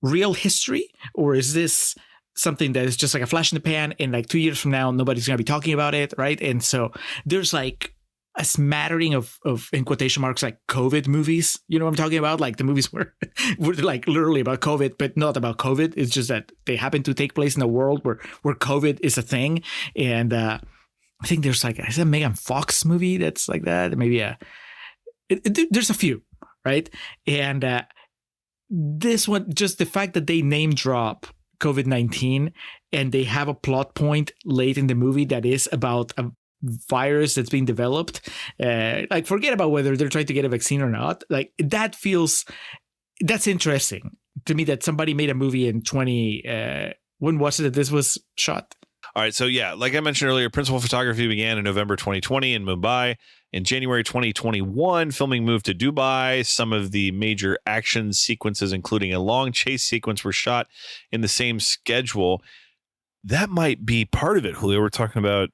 real history, or is this something that is just like a flash in the pan, and like 2 years from now, nobody's going to be talking about it, right? And so there's like a smattering of in quotation marks, like COVID movies. You know what I'm talking about? Like the movies were like literally about COVID, but not about COVID. It's just that they happen to take place in a world where COVID is a thing. And I think there's like, is a Megan Fox movie that's like that? Maybe there's a few, right? And this one, just the fact that they name drop COVID-19 and they have a plot point late in the movie that is about a virus that's being developed, like forget about whether they're trying to get a vaccine or not, like that's interesting to me that somebody made a movie in when was it that this was shot? All right, so yeah, like I mentioned earlier, principal photography began in November 2020 in Mumbai. In January 2021, filming moved to Dubai. Some of the major action sequences, including a long chase sequence, were shot in the same schedule. That might be part of it, Julio. We're talking about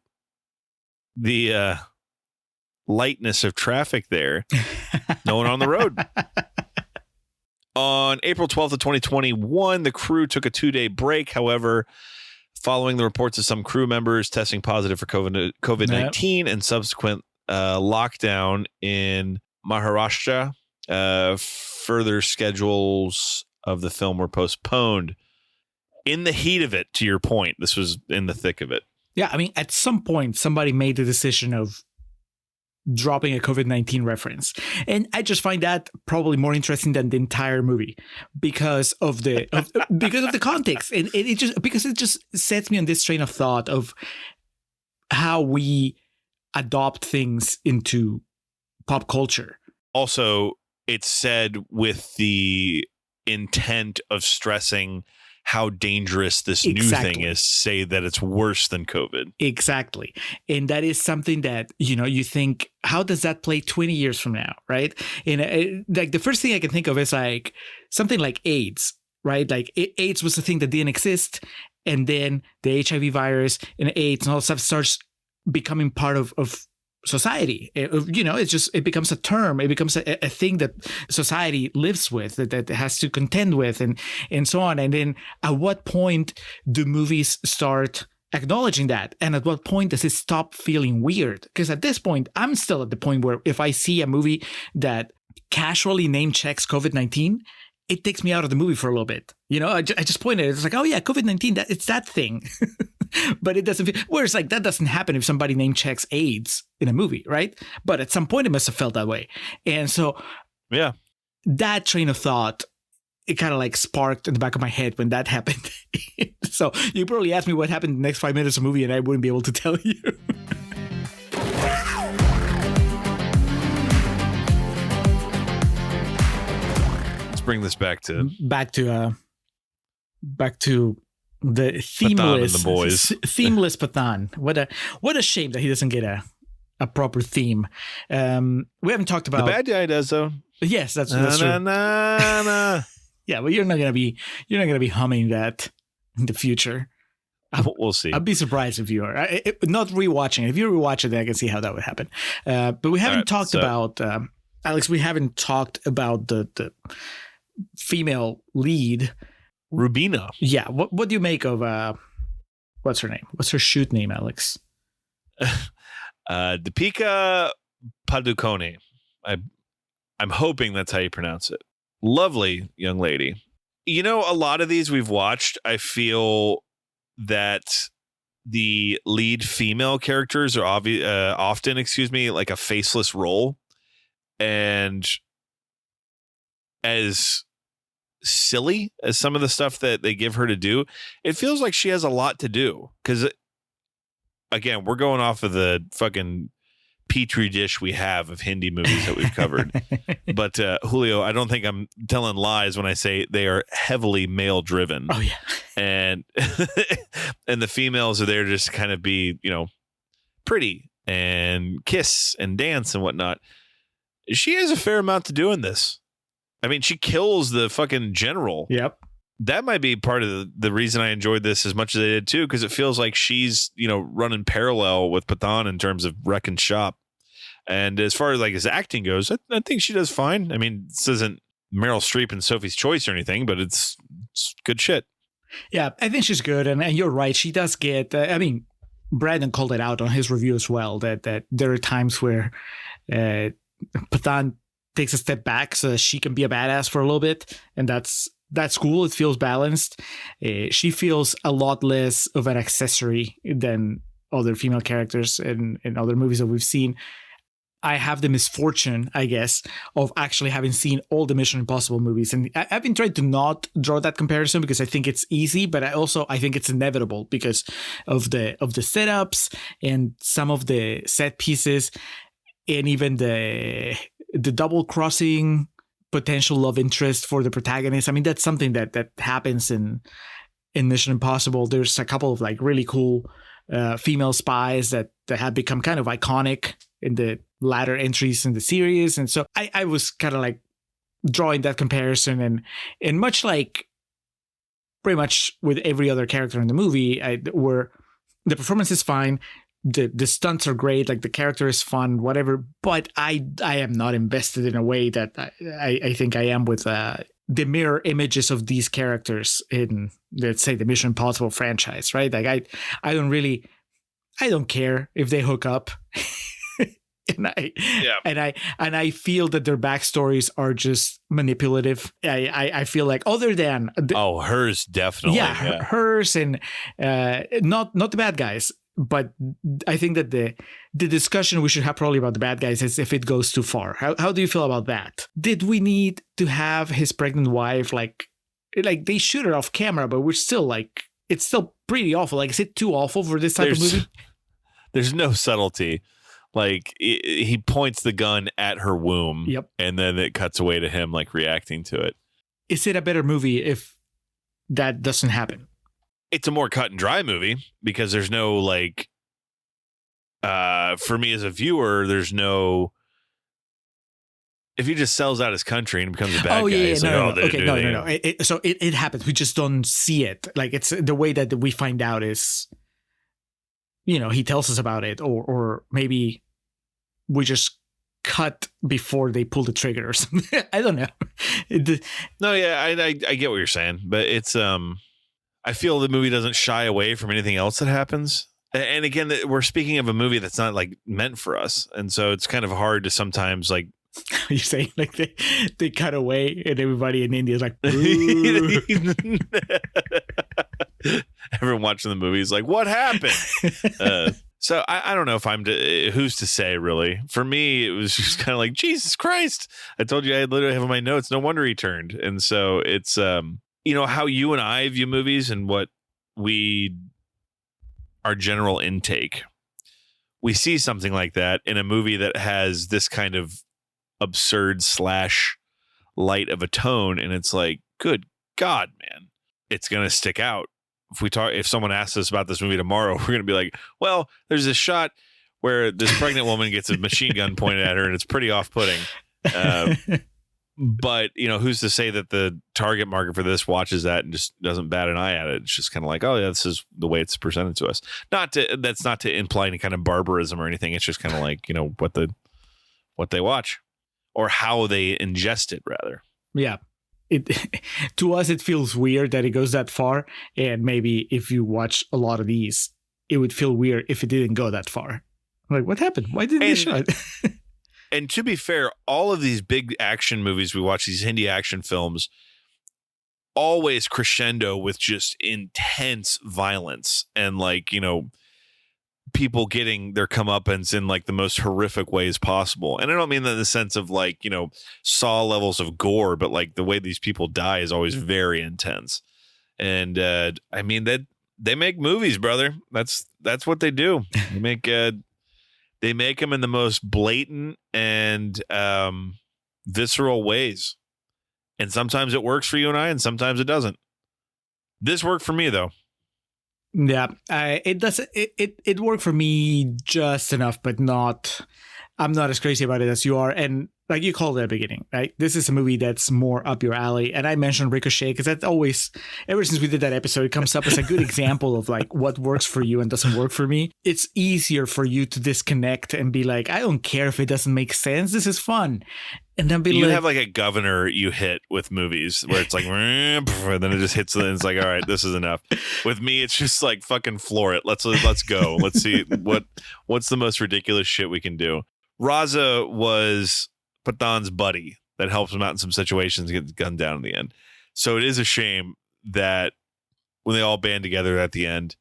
the lightness of traffic there. No one on the road. On April 12th of 2021, the crew took a 2-day break. However, following the reports of some crew members testing positive for COVID-19 and subsequent lockdown in Maharashtra, further schedules of the film were postponed. In the heat of it, to your point, this was in the thick of it. Yeah, I mean, at some point, somebody made the decision of dropping a COVID-19 reference. And I just find that probably more interesting than the entire movie because of the context. And it just sets me on this train of thought of how we adopt things into pop culture. Also, it's said with the intent of stressing how dangerous this new thing is, say that it's worse than COVID. Exactly. And that is something that, you know, you think, how does that play 20 years from now, right? And like the first thing I can think of is like something like AIDS, right? Like AIDS was a thing that didn't exist. And then the HIV virus and AIDS and all that stuff starts becoming part of society. It becomes a term. It becomes a thing that society lives with, that has to contend with, and so on. And then at what point do movies start acknowledging that? And at what point does it stop feeling weird? Because at this point, I'm still at the point where if I see a movie that casually name checks COVID-19, it takes me out of the movie for a little bit. I just pointed. It's like, oh yeah, COVID-19. It's that thing, but it doesn't. Whereas like that doesn't happen if somebody name checks AIDS in a movie, right? But at some point, it must have felt that way. And so, yeah, that train of thought, it kind of like sparked in the back of my head when that happened. So you probably asked me what happened in the next 5 minutes of the movie, and I wouldn't be able to tell you. Bring this back to the themeless Pathaan and the boys. Themeless Pathaan. What a shame that he doesn't get a proper theme. We haven't talked about the bad guy does though. Yes, that's true. Yeah, but you're not gonna be humming that in the future. We'll see. I'd be surprised if you are not rewatching it. If you rewatch it, then I can see how that would happen. But we haven't talked about Alex. We haven't talked about the female lead, Rubina. Yeah. What do you make of what's her name? What's her shoot name, Alex? Deepika Padukone. I'm hoping that's how you pronounce it. Lovely young lady. A lot of these we've watched, I feel that the lead female characters are often, like a faceless role. And as silly as some of the stuff that they give her to do, it feels like she has a lot to do. Because, again, we're going off of the fucking petri dish we have of Hindi movies that we've covered. But Julio, I don't think I'm telling lies when I say they are heavily male driven. Oh yeah. And and the females are there just to kind of be, pretty and kiss and dance and whatnot. She has a fair amount to do in this. I mean, she kills the fucking general. Yep. That might be part of the reason I enjoyed this as much as I did too, because it feels like she's, running parallel with Pathaan in terms of wrecking shop. And as far as like his acting goes, I think she does fine. I mean, this isn't Meryl Streep and Sophie's Choice or anything, but it's good shit. Yeah, I think she's good. And you're right. She does get, Brandon called it out on his review as well, that there are times where Pathaan takes a step back so that she can be a badass for a little bit. And that's cool. It feels balanced. She feels a lot less of an accessory than other female characters in other movies that we've seen. I have the misfortune, I guess, of actually having seen all the Mission Impossible movies. And I've been trying to not draw that comparison because I think it's easy, but I think it's inevitable because of the setups and some of the set pieces and even the double crossing potential love interest for the protagonist. I mean, that's something that happens in Mission Impossible. There's a couple of like really cool female spies that have become kind of iconic in the latter entries in the series. And so I was kind of like drawing that comparison and much like pretty much with every other character in the movie, where the performance is fine. The stunts are great, like the character is fun, whatever. But I am not invested in a way that I think I am with the mirror images of these characters in, let's say, the Mission Impossible franchise, right? Like I don't care if they hook up. And I feel that their backstories are just manipulative. I feel like other than hers definitely, hers and not the bad guys. But I think that the discussion we should have probably about the bad guys is if it goes too far. How do you feel about that? Did we need to have his pregnant wife like they shoot her off camera, but we're still like it's still pretty awful. Like, is it too awful for this type of movie? There's no subtlety. Like he points the gun at her womb, yep, and then it cuts away to him like reacting to it. Is it a better movie if that doesn't happen? It's a more cut and dry movie because there's no like, for me as a viewer, there's no. If he just sells out his country and becomes a bad guy, no. So it happens. We just don't see it. Like it's the way that we find out is, he tells us about it, or maybe we just cut before they pull the trigger or something. I don't know. No, yeah, I get what you're saying, but it's I feel the movie doesn't shy away from anything else that happens. And again, we're speaking of a movie that's not like meant for us, and so it's kind of hard to sometimes like. You say like they cut away and everybody in India is like, "Boo." Everyone watching the movie is like, what happened? So I don't know if who's to say, really. For me, it was just kind of like, Jesus Christ. I told you I literally have in my notes, no wonder he turned. And so it's, how you and I view movies and what our general intake. We see something like that in a movie that has this kind of absurd / light of a tone. And it's like, good God, man, it's going to stick out. If someone asks us about this movie tomorrow, we're going to be like, well, there's this shot where this pregnant woman gets a machine gun pointed at her and it's pretty off-putting. But, who's to say that the target market for this watches that and just doesn't bat an eye at it? It's just kind of like, oh, yeah, this is the way it's presented to us. That's not to imply any kind of barbarism or anything. It's just kind of like, what they watch or how they ingest it, rather. Yeah. To us, it feels weird that it goes that far. And maybe if you watch a lot of these, it would feel weird if it didn't go that far. Like, what happened? Why didn't they show it? And to be fair, all of these big action movies we watch, these Hindi action films, always crescendo with just intense violence and people getting their comeuppance in like the most horrific ways possible. And I don't mean that in the sense of like, Saw levels of gore, but like the way these people die is always very intense. And I mean that they make movies, brother. That's what they do. They make them in the most blatant and visceral ways. And sometimes it works for you and I, and sometimes it doesn't. This worked for me though. Yeah, it does. It worked for me just enough, but not. I'm not as crazy about it as you are. And like you called it at the beginning, right? This is a movie that's more up your alley. And I mentioned Ricochet because that's always, ever since we did that episode, it comes up as a good example of like what works for you and doesn't work for me. It's easier for you to disconnect and be like, I don't care if it doesn't make sense. This is fun. And then you have like a governor you hit with movies where it's like, and then it just hits and it's like, all right, this is enough. With me, it's just like fucking floor it. Let's go. Let's see what's the most ridiculous shit we can do. Raza was Pathaan's buddy that helps him out in some situations and get gunned down in the end. So it is a shame that when they all band together at the end,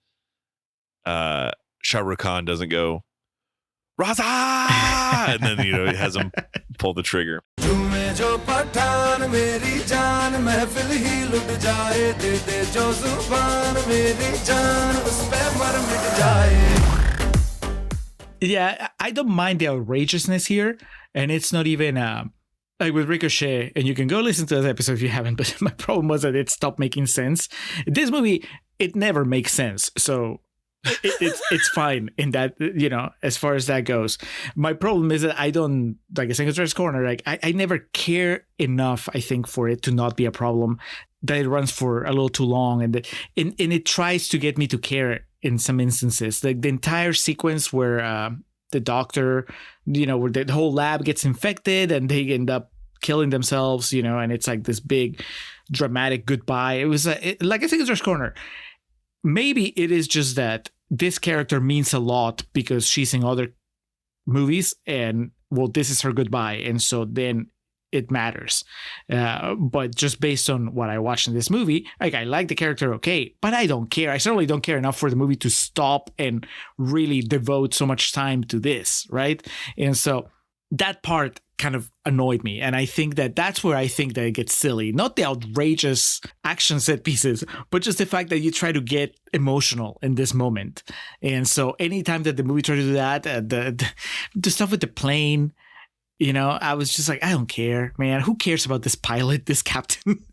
Shah Rukh Khan doesn't go, Raza! And then, he has him pull the trigger. Yeah, I don't mind the outrageousness here. And it's not even like with Ricochet, and you can go listen to that episode if you haven't, but my problem was that it stopped making sense. This movie, it never makes sense. So it's fine in that, as far as that goes. My problem is that I don't, like a Single Trash Corner, like I never care enough, I think, for it to not be a problem, that it runs for a little too long. And it tries to get me to care in some instances. Like the entire sequence where the doctor, where the whole lab gets infected and they end up killing themselves, and it's like this big dramatic goodbye. It was like I think it's Trash Corner. Maybe it is just that this character means a lot because she's in other movies and, well, this is her goodbye. And so then it matters. But just based on what I watched in this movie, like I like the character, okay, but I don't care. I certainly don't care enough for the movie to stop and really devote so much time to this, right? And so that part kind of annoyed me. And I think that that's where I think that it gets silly. Not the outrageous action set pieces, but just the fact that you try to get emotional in this moment. And so anytime that the movie tried to do that, the stuff with the plane, I was just like, I don't care, man. Who cares about this pilot, this captain?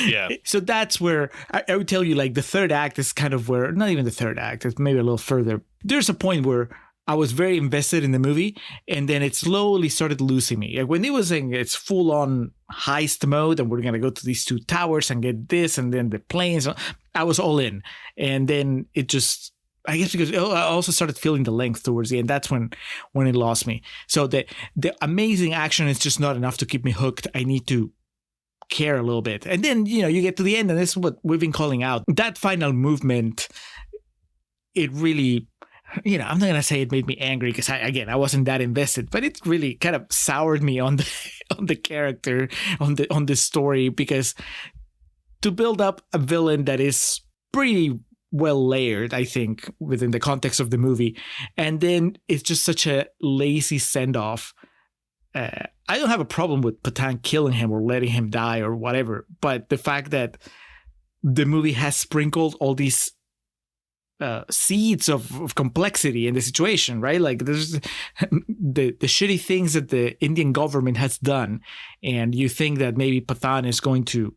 Yeah. So that's where I would tell you, like, the third act is kind of where, not even the third act, it's maybe a little further. There's a point where I was very invested in the movie, and then it slowly started losing me. Like when it was in its full-on heist mode, and we're going to go to these 2 towers and get this, and then the planes, I was all in. And then it just I guess because I also started feeling the length towards the end. That's when it lost me. So the amazing action is just not enough to keep me hooked. I need to care a little bit. And then, you get to the end, and this is what we've been calling out. That final movement, it really, I'm not going to say it made me angry because I wasn't that invested, but it really kind of soured me on the character, on the story, because to build up a villain that is pretty well layered, I think, within the context of the movie, and then it's just such a lazy send off. I don't have a problem with Pathaan killing him or letting him die or whatever, but the fact that the movie has sprinkled all these seeds of complexity in the situation, right? Like there's the shitty things that the Indian government has done, and you think that maybe Pathaan is going to,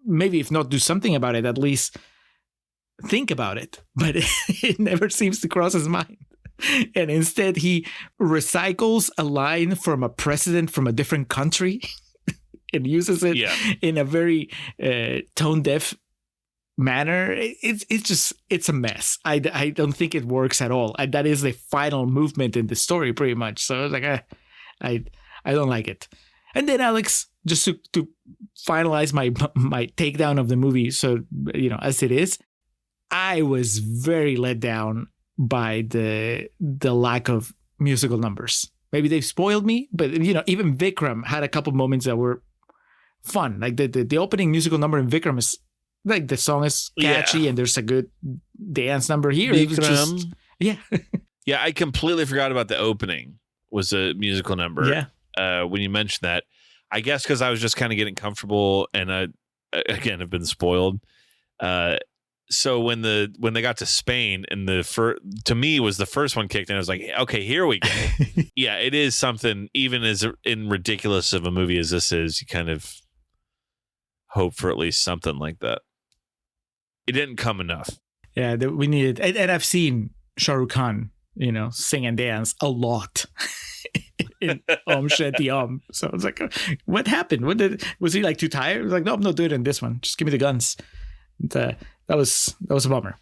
maybe if not do something about it, at least think about it, but it never seems to cross his mind. And instead he recycles a line from a president from a different country and uses it in a very tone deaf manner. It's a mess. I don't think it works at all. That is the final movement in the story pretty much. So I was like, I don't like it. And then Alex, just to finalize my takedown of the movie, so as it is, I was very let down by the lack of musical numbers. Maybe they've spoiled me, but even Vikram had a couple moments that were fun. Like the opening musical number in Vikram is like, the song is catchy and there's a good dance number here. Vikram. Yeah. Yeah, I completely forgot about the opening was a musical number. Yeah. When you mentioned that, I guess because I was just kind of getting comfortable, and I again have been spoiled. So when they got to Spain, and to me was the first one kicked in, I was like, okay, here we go. Yeah, it is something, even as in ridiculous of a movie as this is, you kind of hope for at least something like that. It didn't come enough. Yeah, we needed, and I've seen Shah Rukh Khan, sing and dance a lot in Om Shanti Om. So I was like, what happened? Was he like too tired? I was like, no, I'm not doing it in this one. Just give me the guns. That was a bummer.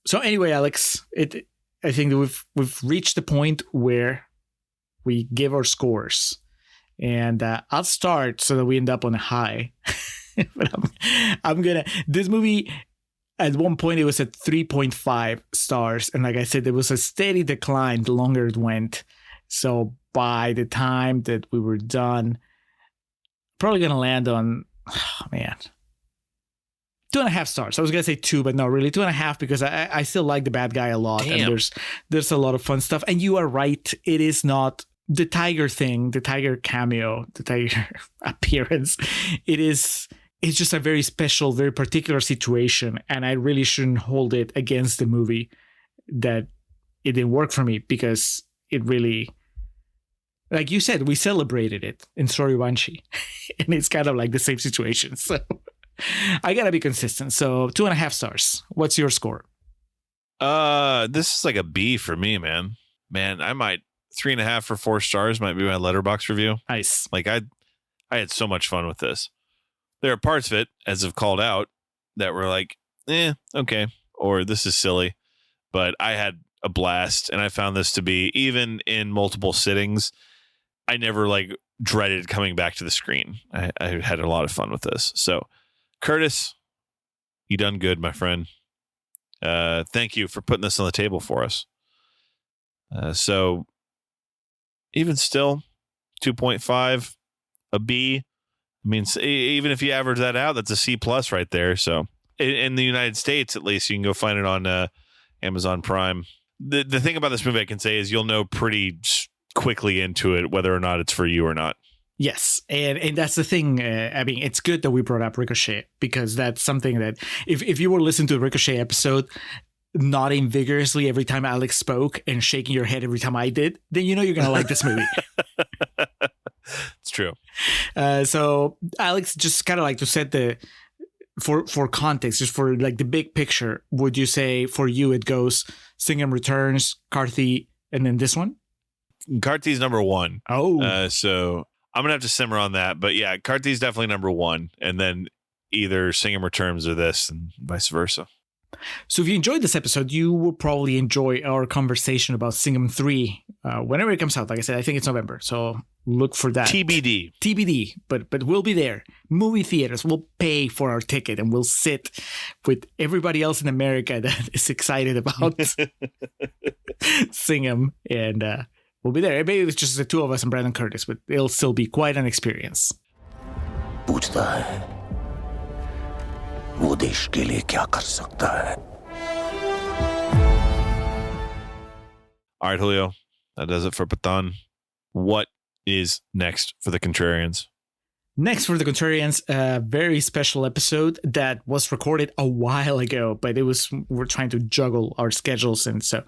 So anyway, Alex, I think that we've reached the point where we give our scores, and I'll start so that we end up on a high. But I'm gonna, this movie, at one point it was at 3.5 stars, and like I said, there was a steady decline the longer it went. So by the time that we were done, probably gonna land on, 2.5 stars. I was gonna say 2, but no, really 2.5, because I still like the bad guy a lot. Damn. And there's a lot of fun stuff. And you are right, it is not the tiger thing, the tiger cameo, the tiger appearance. It's just a very special, very particular situation, and I really shouldn't hold it against the movie that it didn't work for me, because it really, like you said, we celebrated it in Soriwanshi, and it's kind of like the same situation. So I gotta be consistent. So 2.5 stars. What's your score? This is like a B for me, man. I might 3.5 for 4 stars might be my letterbox review. Nice. Like I had so much fun with this. There are parts of it, as I've called out, that were like, okay, or this is silly, but I had a blast, and I found this to be, even in multiple sittings, I never like dreaded coming back to the screen. I had a lot of fun with this. So Curtis, you done good, my friend. Thank you for putting this on the table for us. So even still, 2.5, a B. I mean, even if you average that out, that's a C plus right there. So in the United States, at least, you can go find it on Amazon Prime. The thing about this movie I can say is you'll know pretty quickly into it whether or not it's for you or not. Yes, and that's the thing. I mean, it's good that we brought up Ricochet, because that's something that if you were listening to the Ricochet episode, nodding vigorously every time Alex spoke and shaking your head every time I did, then you're going to like this movie. It's true. So Alex, just kind of like to set for context, just for like the big picture, would you say for you it goes Singham Returns, Karthi, and then this one? Karthi's number 1. Oh. So I'm going to have to simmer on that. But yeah, Karthi's definitely number 1. And then either Singham Returns or this, and vice versa. So if you enjoyed this episode, you will probably enjoy our conversation about Singham 3 whenever it comes out. Like I said, I think it's November, so look for that. TBD, but we'll be there. Movie theaters, we'll pay for our ticket and we'll sit with everybody else in America that is excited about Singham, and we'll be there. Maybe it's just the two of us and Brandon Curtis, but it'll still be quite an experience. पूछता है वो देश के लिए क्या कर सकता है. All right, Julio, that does it for Pathaan. What is next for the Contrarians? Next for the Contrarians, a very special episode that was recorded a while ago, but we're trying to juggle our schedules, and so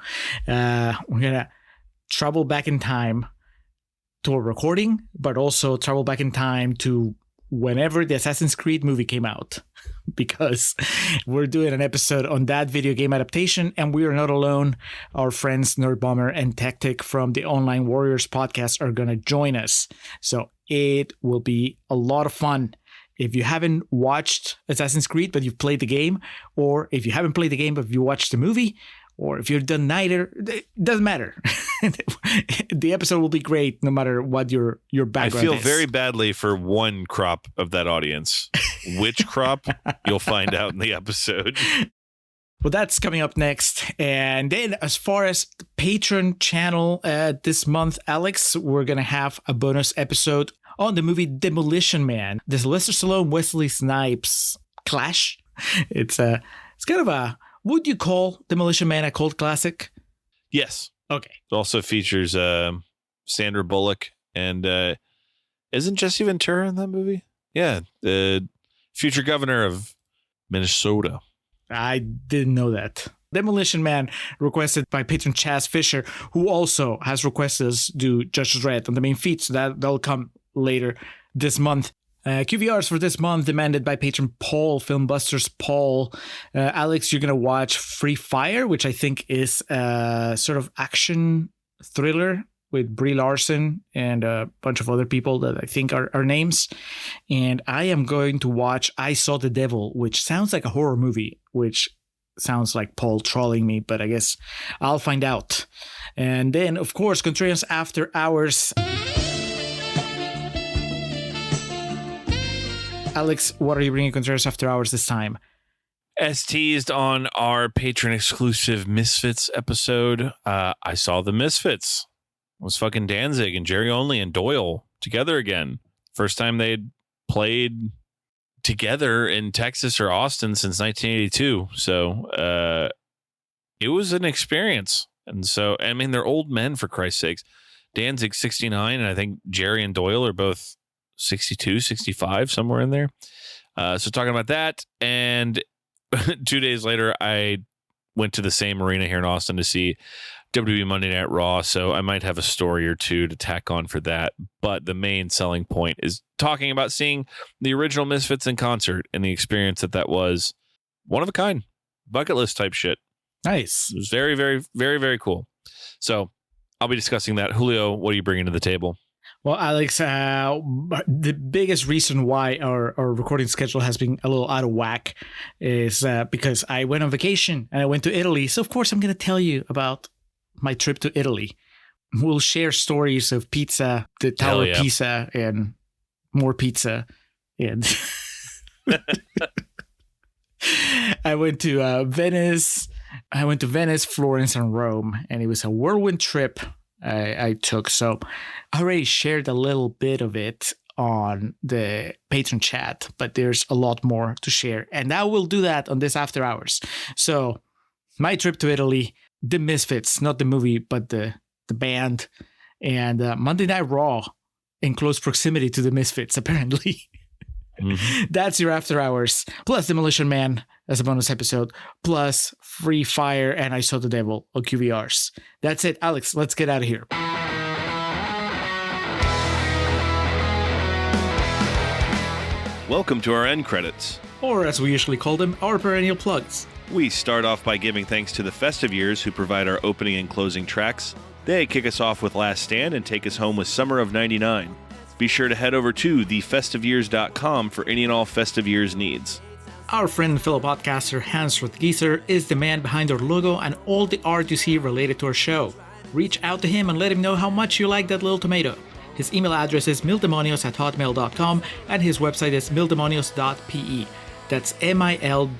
we're gonna travel back in time to a recording, but also travel back in time to whenever the Assassin's Creed movie came out, because we're doing an episode on that video game adaptation, and we are not alone. Our friends Nerd Bomber and Tactic from the Online Warriors podcast are going to join us. So it will be a lot of fun. If you haven't watched Assassin's Creed, but you've played the game, or if you haven't played the game, but you watched the movie, or if you've done neither, it doesn't matter. The episode will be great no matter what your background is. I feel very badly for one crop of that audience. Which crop? You'll find out in the episode. Well, that's coming up next. And then as far as the Patreon channel this month, Alex, we're going to have a bonus episode on the movie Demolition Man, the Sylvester Stallone, Wesley Snipes clash. It's kind of a... Would you call Demolition Man a cult classic? Yes. Okay. It also features Sandra Bullock, and isn't Jesse Ventura in that movie? Yeah, the future governor of Minnesota. I didn't know that. Demolition Man, requested by patron Chaz Fisher, who also has requested us do Judge Dredd on the main feed, so that'll come later this month. QVRs for this month demanded by patron Paul, Filmbusters Paul. Alex, you're going to watch Free Fire, which I think is a sort of action thriller with Brie Larson and a bunch of other people that I think are names. And I am going to watch I Saw the Devil, which sounds like a horror movie, which sounds like Paul trolling me, but I guess I'll find out. And then, of course, Contrarians After Hours. Alex, what are you bringing Contrarians After Hours this time? As teased on our patron exclusive Misfits episode, I saw the Misfits. It was fucking Danzig and Jerry Only and Doyle together again. First time they'd played together in Texas or Austin since 1982. So it was an experience. And so, I mean, they're old men, for Christ's sakes. Danzig 69, and I think Jerry and Doyle are both 62, 65, somewhere in there. So talking about that, and 2 days later, I went to the same arena here in Austin to see WWE Monday Night Raw, so I might have a story or two to tack on for that. But the main selling point is talking about seeing the original Misfits in concert and the experience that was. One of a kind, bucket list type shit. Nice. It was very, very, very, very cool. So I'll be discussing that. Julio, what are you bringing to the table? Well, Alex, the biggest reason why our recording schedule has been a little out of whack is because I went on vacation and I went to Italy. So, of course, I'm going to tell you about my trip to Italy. We'll share stories of pizza, the Tower of Pisa, and more pizza. And I went to Venice. I went to Venice, Florence, and Rome, and it was a whirlwind trip I took. So I already shared a little bit of it on the patron chat, but there's a lot more to share, and I will do that on this After Hours. So my trip to Italy, the Misfits, not the movie, but the band, and Monday Night Raw in close proximity to the Misfits, apparently. Mm-hmm. That's your After Hours, plus Demolition Man as a bonus episode, plus Free Fire and I Saw the Devil on QVRs. That's it, Alex. Let's get out of here. Welcome to our end credits. Or as we usually call them, our perennial plugs. We start off by giving thanks to the Festive Years who provide our opening and closing tracks. They kick us off with Last Stand and take us home with Summer of 99. Be sure to head over to thefestiveyears.com for any and all Festive Years needs. Our friend and fellow podcaster Hans Rothgieser is the man behind our logo and all the art you see related to our show. Reach out to him and let him know how much you like that little tomato. His email address is mildemonios@hotmail.com and his website is mildemonios.pe. That's MILDEMONIOS.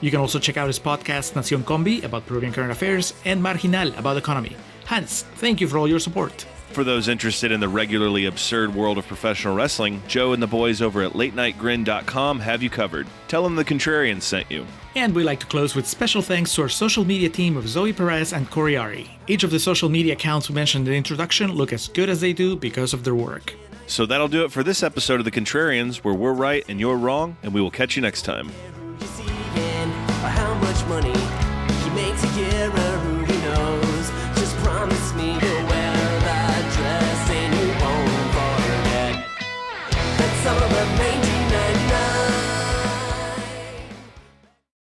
You can also check out his podcast Nación Combi about Peruvian current affairs and Marginal about economy. Hans, thank you for all your support. For those interested in the regularly absurd world of professional wrestling, Joe and the boys over at latenightgrin.com have you covered. Tell them the Contrarian sent you. And we like to close with special thanks to our social media team of Zoe Perez and Coriari. Each of the social media accounts we mentioned in the introduction look as good as they do because of their work. So that'll do it for this episode of The Contrarians, where we're right and you're wrong, and we will catch you next time. How much money you make to get